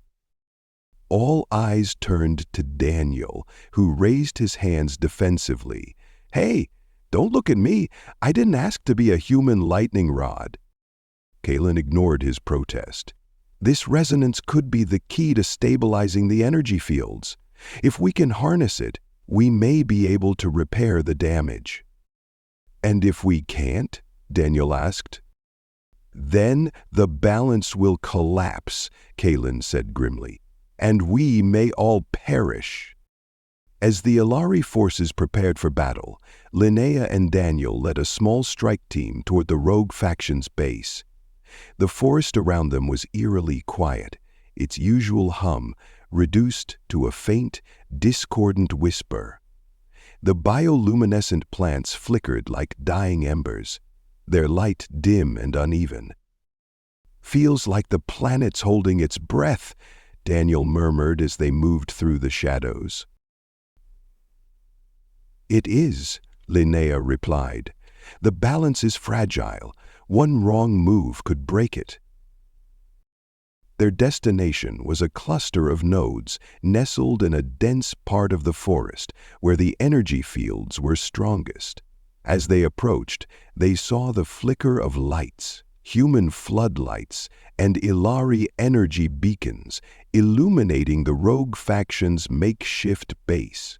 All eyes turned to Daniel, who raised his hands defensively. "Hey, don't look at me. I didn't ask to be a human lightning rod." Kalen ignored his protest. "This resonance could be the key to stabilizing the energy fields. If we can harness it, we may be able to repair the damage." "And if we can't?" Daniel asked. "Then the balance will collapse," Kalen said grimly, "and we may all perish." As the Ilari forces prepared for battle, Linnea and Daniel led a small strike team toward the rogue faction's base. The forest around them was eerily quiet, its usual hum reduced to a faint, discordant whisper. The bioluminescent plants flickered like dying embers, their light dim and uneven. "Feels like the planet's holding its breath," Daniel murmured as they moved through the shadows. "It is," Linnea replied. "The balance is fragile. One wrong move could break it." Their destination was a cluster of nodes nestled in a dense part of the forest where the energy fields were strongest. As they approached, they saw the flicker of lights, human floodlights, and Ilari energy beacons illuminating the rogue faction's makeshift base.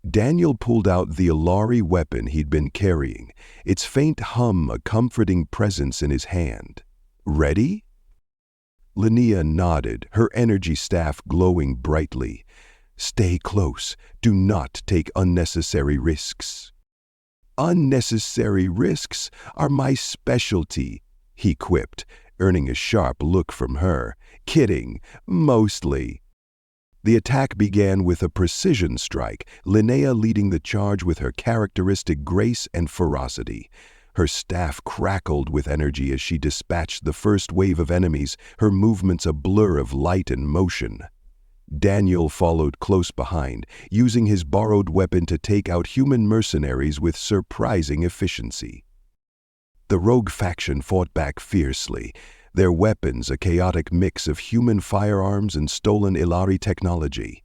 Daniel pulled out the Ilari weapon he'd been carrying, its faint hum a comforting presence in his hand. "Ready?" Linnea nodded, her energy staff glowing brightly. Stay close. Do not take unnecessary risks." "Unnecessary risks are my specialty," he quipped, earning a sharp look from her. "Kidding, mostly." The attack began with a precision strike, Linnea leading the charge with her characteristic grace and ferocity. Her staff crackled with energy as she dispatched the first wave of enemies, her movements a blur of light and motion. Daniel followed close behind, using his borrowed weapon to take out human mercenaries with surprising efficiency. The rogue faction fought back fiercely, their weapons a chaotic mix of human firearms and stolen Ilari technology.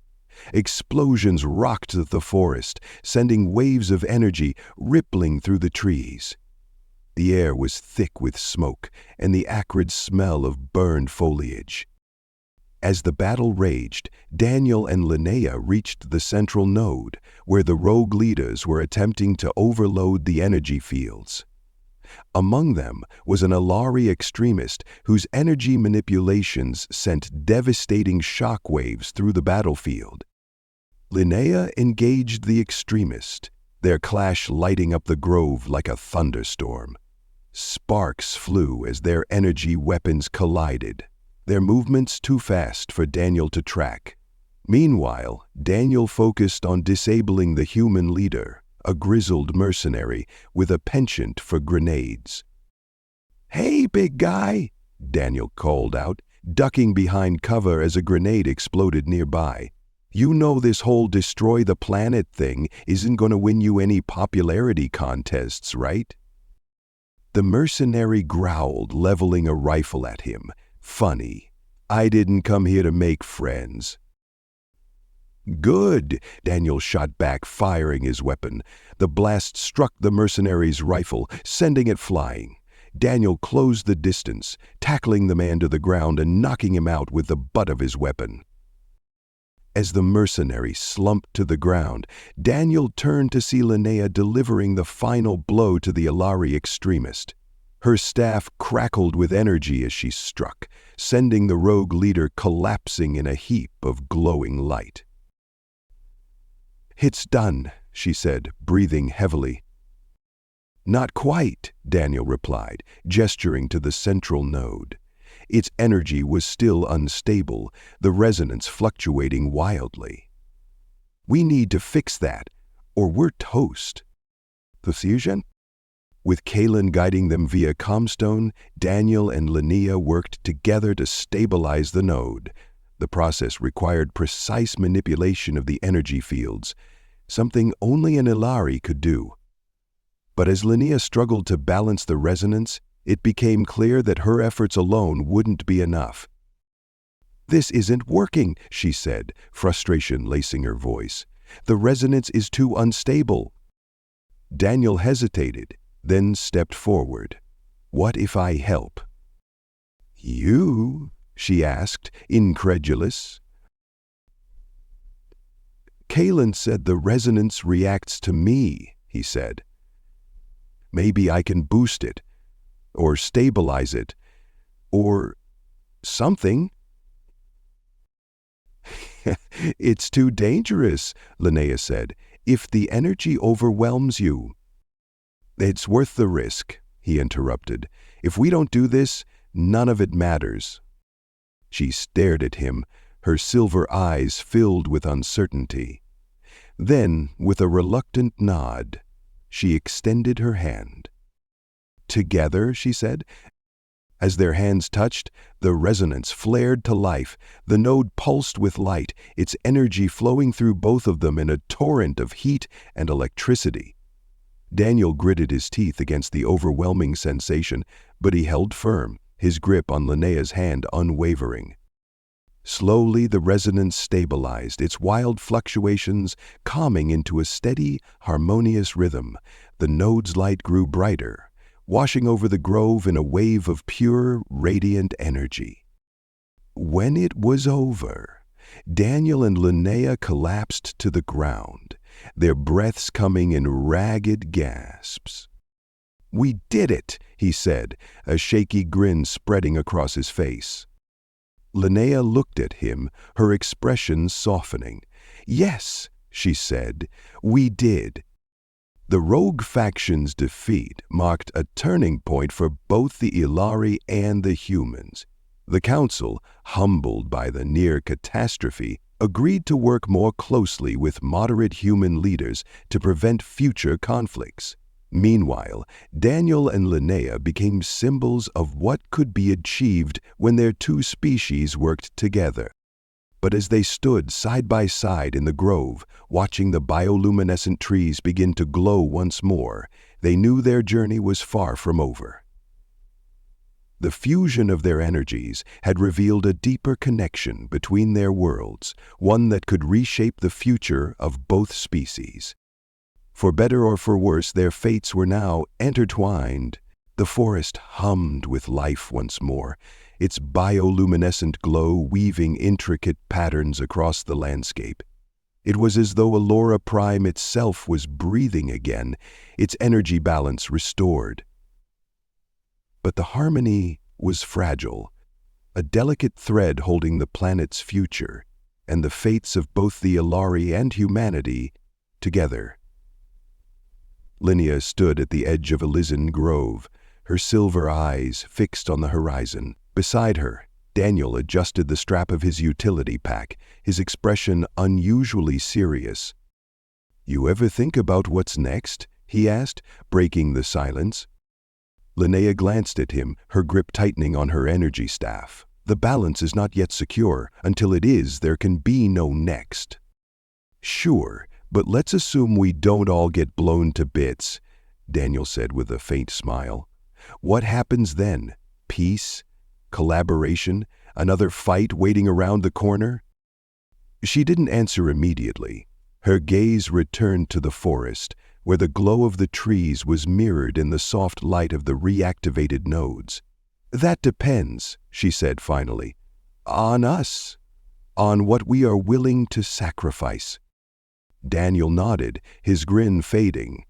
Explosions rocked the forest, sending waves of energy rippling through the trees. The air was thick with smoke and the acrid smell of burned foliage. As the battle raged, Daniel and Linnea reached the central node, where the rogue leaders were attempting to overload the energy fields. Among them was an Ilari extremist whose energy manipulations sent devastating shockwaves through the battlefield. Linnea engaged the extremist, their clash lighting up the grove like a thunderstorm. Sparks flew as their energy weapons collided, their movements too fast for Daniel to track. Meanwhile, Daniel focused on disabling the human leader, a grizzled mercenary with a penchant for grenades. "Hey, big guy!" Daniel called out, ducking behind cover as a grenade exploded nearby. "You know this whole destroy the planet thing isn't going to win you any popularity contests, right?" The mercenary growled, leveling a rifle at him. "Funny. I didn't come here to make friends." "Good," Daniel shot back, firing his weapon. The blast struck the mercenary's rifle, sending it flying. Daniel closed the distance, tackling the man to the ground and knocking him out with the butt of his weapon. As the mercenary slumped to the ground, Daniel turned to see Linnea delivering the final blow to the Ilari extremist. Her staff crackled with energy as she struck, sending the rogue leader collapsing in a heap of glowing light. "It's done," she said, breathing heavily. "Not quite," Daniel replied, gesturing to the central node. Its energy was still unstable, the resonance fluctuating wildly. "We need to fix that, or we're toast." "The fusion?" With Kalen guiding them via Comstone, Daniel and Linnea worked together to stabilize the node. The process required precise manipulation of the energy fields, something only an Ilari could do. But as Linnea struggled to balance the resonance, it became clear that her efforts alone wouldn't be enough. "This isn't working," she said, frustration lacing her voice. "The resonance is too unstable." Daniel hesitated, then stepped forward. "What if I help?" "You?" she asked, incredulous. "Kalen said the resonance reacts to me," he said. "Maybe I can boost it, or stabilize it, or something." "It's too dangerous," Linnea said, "if the energy overwhelms you." "It's worth the risk," he interrupted. "If we don't do this, none of it matters." She stared at him, her silver eyes filled with uncertainty. Then, with a reluctant nod, she extended her hand. "Together," she said. As their hands touched, the resonance flared to life. The node pulsed with light, its energy flowing through both of them in a torrent of heat and electricity. Daniel gritted his teeth against the overwhelming sensation, but he held firm, his grip on Linnea's hand unwavering. Slowly the resonance stabilized, its wild fluctuations calming into a steady, harmonious rhythm. The node's light grew brighter, washing over the grove in a wave of pure, radiant energy. When it was over, Daniel and Linnea collapsed to the ground, their breaths coming in ragged gasps. "We did it," he said, a shaky grin spreading across his face. Linnea looked at him, her expression softening. "Yes," she said, "we did." The rogue faction's defeat marked a turning point for both the Ilari and the humans. The council, humbled by the near catastrophe, agreed to work more closely with moderate human leaders to prevent future conflicts. Meanwhile, Daniel and Linnea became symbols of what could be achieved when their two species worked together. But as they stood side by side in the grove, watching the bioluminescent trees begin to glow once more, they knew their journey was far from over. The fusion of their energies had revealed a deeper connection between their worlds, one that could reshape the future of both species. For better or for worse, their fates were now intertwined. The forest hummed with life once more, its bioluminescent glow weaving intricate patterns across the landscape. It was as though Allura Prime itself was breathing again, its energy balance restored. But the harmony was fragile, a delicate thread holding the planet's future and the fates of both the Ilari and humanity together. Linnea stood at the edge of Elysian Grove, her silver eyes fixed on the horizon. Beside her, Daniel adjusted the strap of his utility pack, his expression unusually serious. "You ever think about what's next?" he asked, breaking the silence. Linnea glanced at him, her grip tightening on her energy staff. "The balance is not yet secure. Until it is, there can be no next." "Sure, but let's assume we don't all get blown to bits," Daniel said with a faint smile. "What happens then? Peace? Collaboration? Another fight waiting around the corner?" She didn't answer immediately. Her gaze returned to the forest, where the glow of the trees was mirrored in the soft light of the reactivated nodes. "That depends," she said finally, "on us, on what we are willing to sacrifice." Daniel nodded, his grin fading.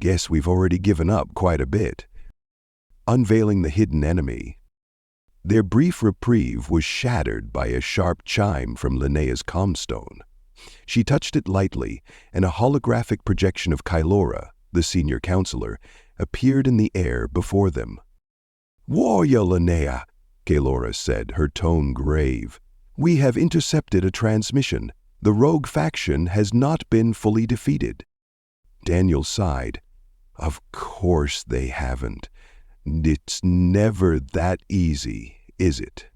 "Guess we've already given up quite a bit." Unveiling the hidden enemy. Their brief reprieve was shattered by a sharp chime from Linnea's comstone. She touched it lightly, and a holographic projection of Kylora, the senior counselor, appeared in the air before them. "Warrior Linnea," Kylora said, her tone grave. "We have intercepted a transmission. The rogue faction has not been fully defeated." Daniel sighed. "Of course they haven't. It's never that easy, is it?"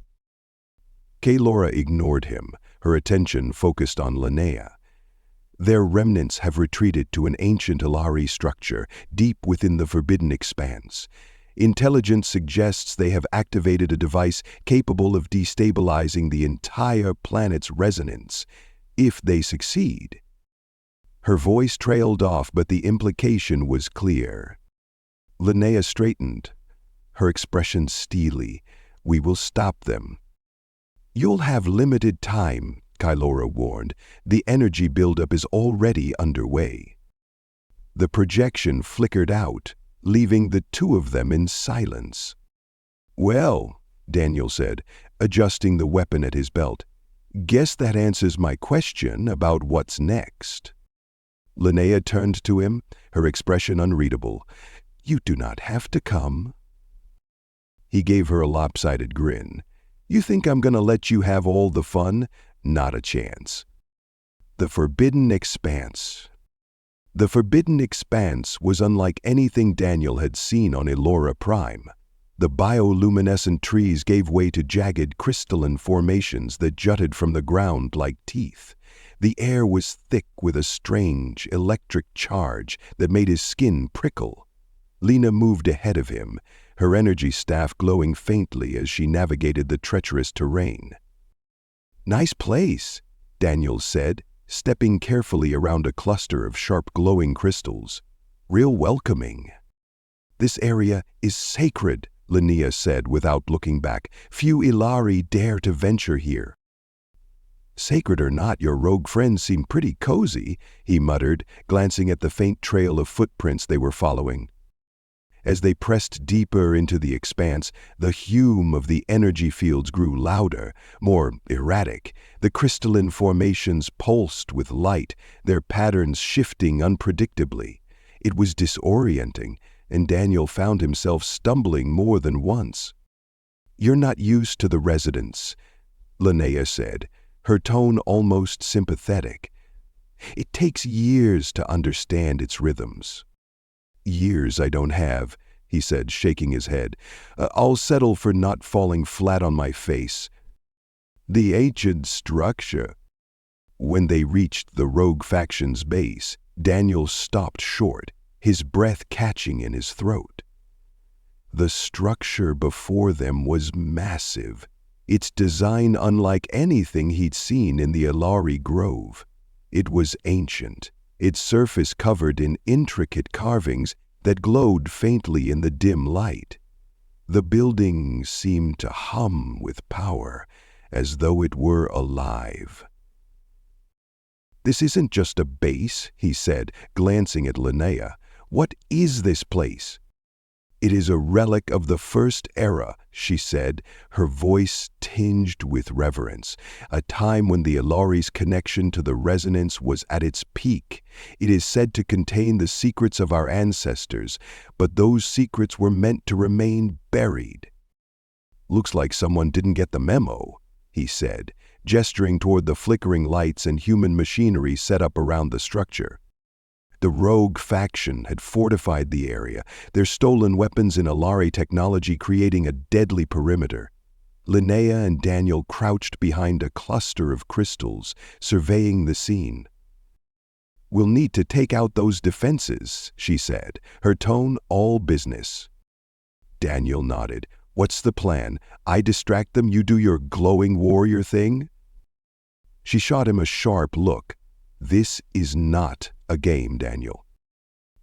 Kylora ignored him, her attention focused on Linnea. "Their remnants have retreated to an ancient Ilari structure deep within the forbidden expanse. Intelligence suggests they have activated a device capable of destabilizing the entire planet's resonance, if they succeed." Her voice trailed off, but the implication was clear. Linnea straightened, her expression steely. "We will stop them." "You'll have limited time," Kylora warned. "The energy buildup is already underway." The projection flickered out, leaving the two of them in silence. "Well," Daniel said, adjusting the weapon at his belt, "guess that answers my question about what's next." Linnea turned to him, her expression unreadable. "You do not have to come." He gave her a lopsided grin. "You think I'm going to let you have all the fun? Not a chance." The Forbidden Expanse. The Forbidden Expanse was unlike anything Daniel had seen on Allura Prime. The bioluminescent trees gave way to jagged crystalline formations that jutted from the ground like teeth. The air was thick with a strange, electric charge that made his skin prickle. Lena moved ahead of him, her energy staff glowing faintly as she navigated the treacherous terrain. "Nice place," Daniel said, stepping carefully around a cluster of sharp glowing crystals. "Real welcoming." "This area is sacred," Linnea said without looking back. "Few Ilari dare to venture here." "Sacred or not, your rogue friends seem pretty cozy," he muttered, glancing at the faint trail of footprints they were following. As they pressed deeper into the expanse, the hum of the energy fields grew louder, more erratic. The crystalline formations pulsed with light, their patterns shifting unpredictably. It was disorienting, and Daniel found himself stumbling more than once. "You're not used to the resonance," Linnea said, her tone almost sympathetic. "It takes years to understand its rhythms." "Years I don't have," he said, shaking his head. "I'll settle for not falling flat on my face." "The ancient structure." When they reached the rogue faction's base, Daniel stopped short, his breath catching in his throat. The structure before them was massive, its design unlike anything he'd seen in the Ilari Grove. It was ancient, its surface covered in intricate carvings that glowed faintly in the dim light. The building seemed to hum with power, as though it were alive. "This isn't just a base," he said, glancing at Linnea. "What is this place?" "It is a relic of the First Era," she said, her voice tinged with reverence, "a time when the Ilari's connection to the resonance was at its peak. It is said to contain the secrets of our ancestors, but those secrets were meant to remain buried." "Looks like someone didn't get the memo," he said, gesturing toward the flickering lights and human machinery set up around the structure. The rogue faction had fortified the area, their stolen weapons and Ilari technology creating a deadly perimeter. Linnea and Daniel crouched behind a cluster of crystals, surveying the scene. "We'll need to take out those defenses," she said, her tone all business. Daniel nodded. "What's the plan? I distract them, you do your glowing warrior thing?" She shot him a sharp look. "This is not a game, Daniel."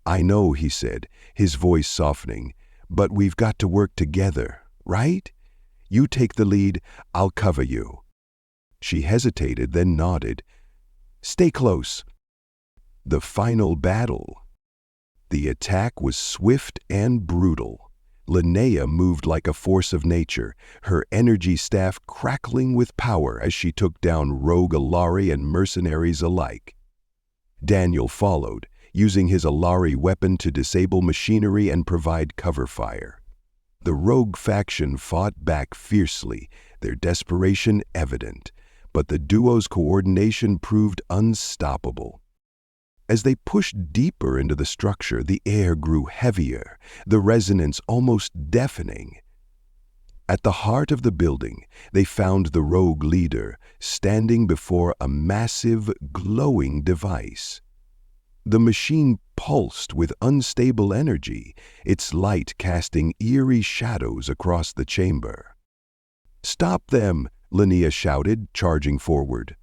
"I know," he said, his voice softening, "but we've got to work together, right? You take the lead, I'll cover you." She hesitated, then nodded. "Stay close." The final battle. The attack was swift and brutal. Linnea moved like a force of nature, her energy staff crackling with power as she took down rogue Ilari and mercenaries alike. Daniel followed, using his Ilari weapon to disable machinery and provide cover fire. The rogue faction fought back fiercely, their desperation evident, but the duo's coordination proved unstoppable. As they pushed deeper into the structure, the air grew heavier, the resonance almost deafening. At the heart of the building, they found the rogue leader standing before a massive, glowing device. The machine pulsed with unstable energy, its light casting eerie shadows across the chamber. "Stop them!" Linnea shouted, charging forward.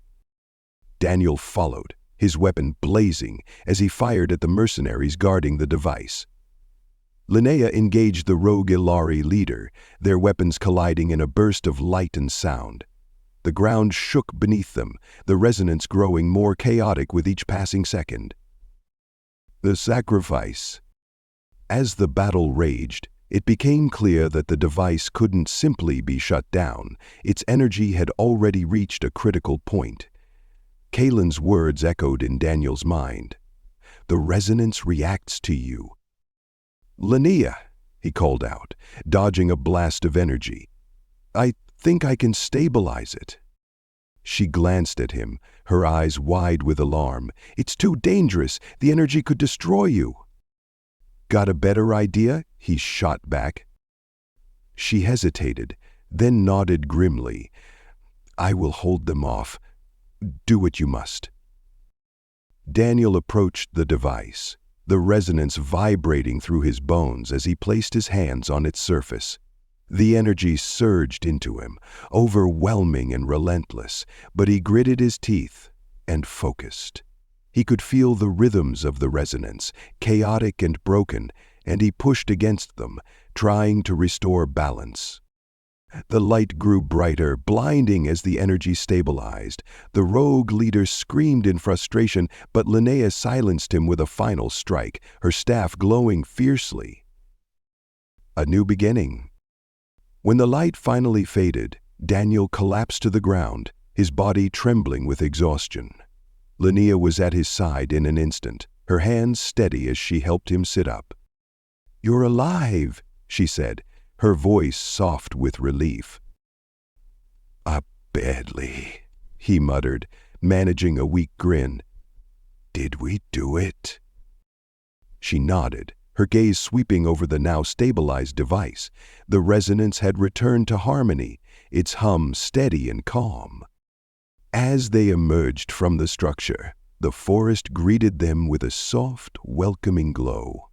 Daniel followed, his weapon blazing as he fired at the mercenaries guarding the device. Linnea engaged the rogue Ilari leader, their weapons colliding in a burst of light and sound. The ground shook beneath them, the resonance growing more chaotic with each passing second. The sacrifice. As the battle raged, it became clear that the device couldn't simply be shut down. Its energy had already reached a critical point. Kalen's words echoed in Daniel's mind. "The resonance reacts to you." "Linnea," he called out, dodging a blast of energy. "I think I can stabilize it." She glanced at him, her eyes wide with alarm. "It's too dangerous. The energy could destroy you." "Got a better idea?" he shot back. She hesitated, then nodded grimly. "I will hold them off. Do what you must." Daniel approached the device, the resonance vibrating through his bones as he placed his hands on its surface. The energy surged into him, overwhelming and relentless, but he gritted his teeth and focused. He could feel the rhythms of the resonance, chaotic and broken, and he pushed against them, trying to restore balance. The light grew brighter, blinding as the energy stabilized. The rogue leader screamed in frustration, but Linnea silenced him with a final strike, her staff glowing fiercely. A new beginning. When the light finally faded, Daniel collapsed to the ground, his body trembling with exhaustion. Linnea was at his side in an instant, her hands steady as she helped him sit up. "You're alive," she said, her voice soft with relief. "Badly," he muttered, managing a weak grin. "Did we do it?" She nodded, her gaze sweeping over the now stabilized device. The resonance had returned to harmony, its hum steady and calm. As they emerged from the structure, the forest greeted them with a soft, welcoming glow.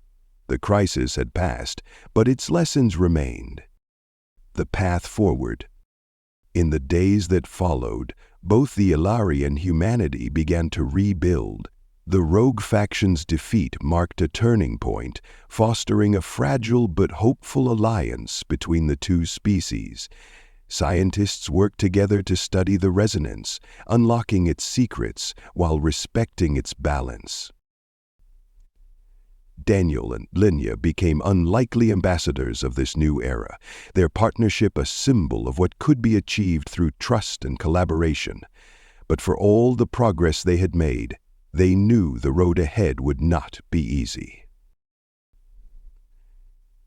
The crisis had passed, but its lessons remained. The path forward. In the days that followed, both the Ilari and humanity began to rebuild. The rogue faction's defeat marked a turning point, fostering a fragile but hopeful alliance between the two species. Scientists worked together to study the resonance, unlocking its secrets while respecting its balance. Daniel and Linnea became unlikely ambassadors of this new era, their partnership a symbol of what could be achieved through trust and collaboration. But for all the progress they had made, they knew the road ahead would not be easy.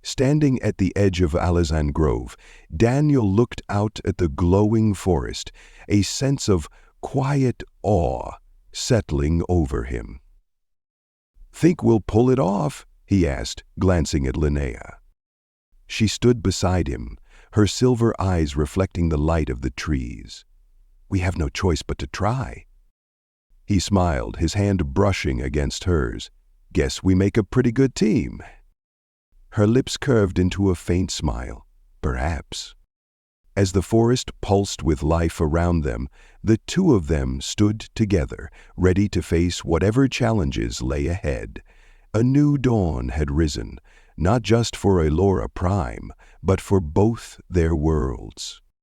Standing at the edge of Alizan Grove, Daniel looked out at the glowing forest, a sense of quiet awe settling over him. "Think we'll pull it off?" he asked, glancing at Linnea. She stood beside him, her silver eyes reflecting the light of the trees. "We have no choice but to try." He smiled, his hand brushing against hers. "Guess we make a pretty good team." Her lips curved into a faint smile. Perhaps. As the forest pulsed with life around them, the two of them stood together, ready to face whatever challenges lay ahead. A new dawn had risen, not just for Elora Prime, but for both their worlds.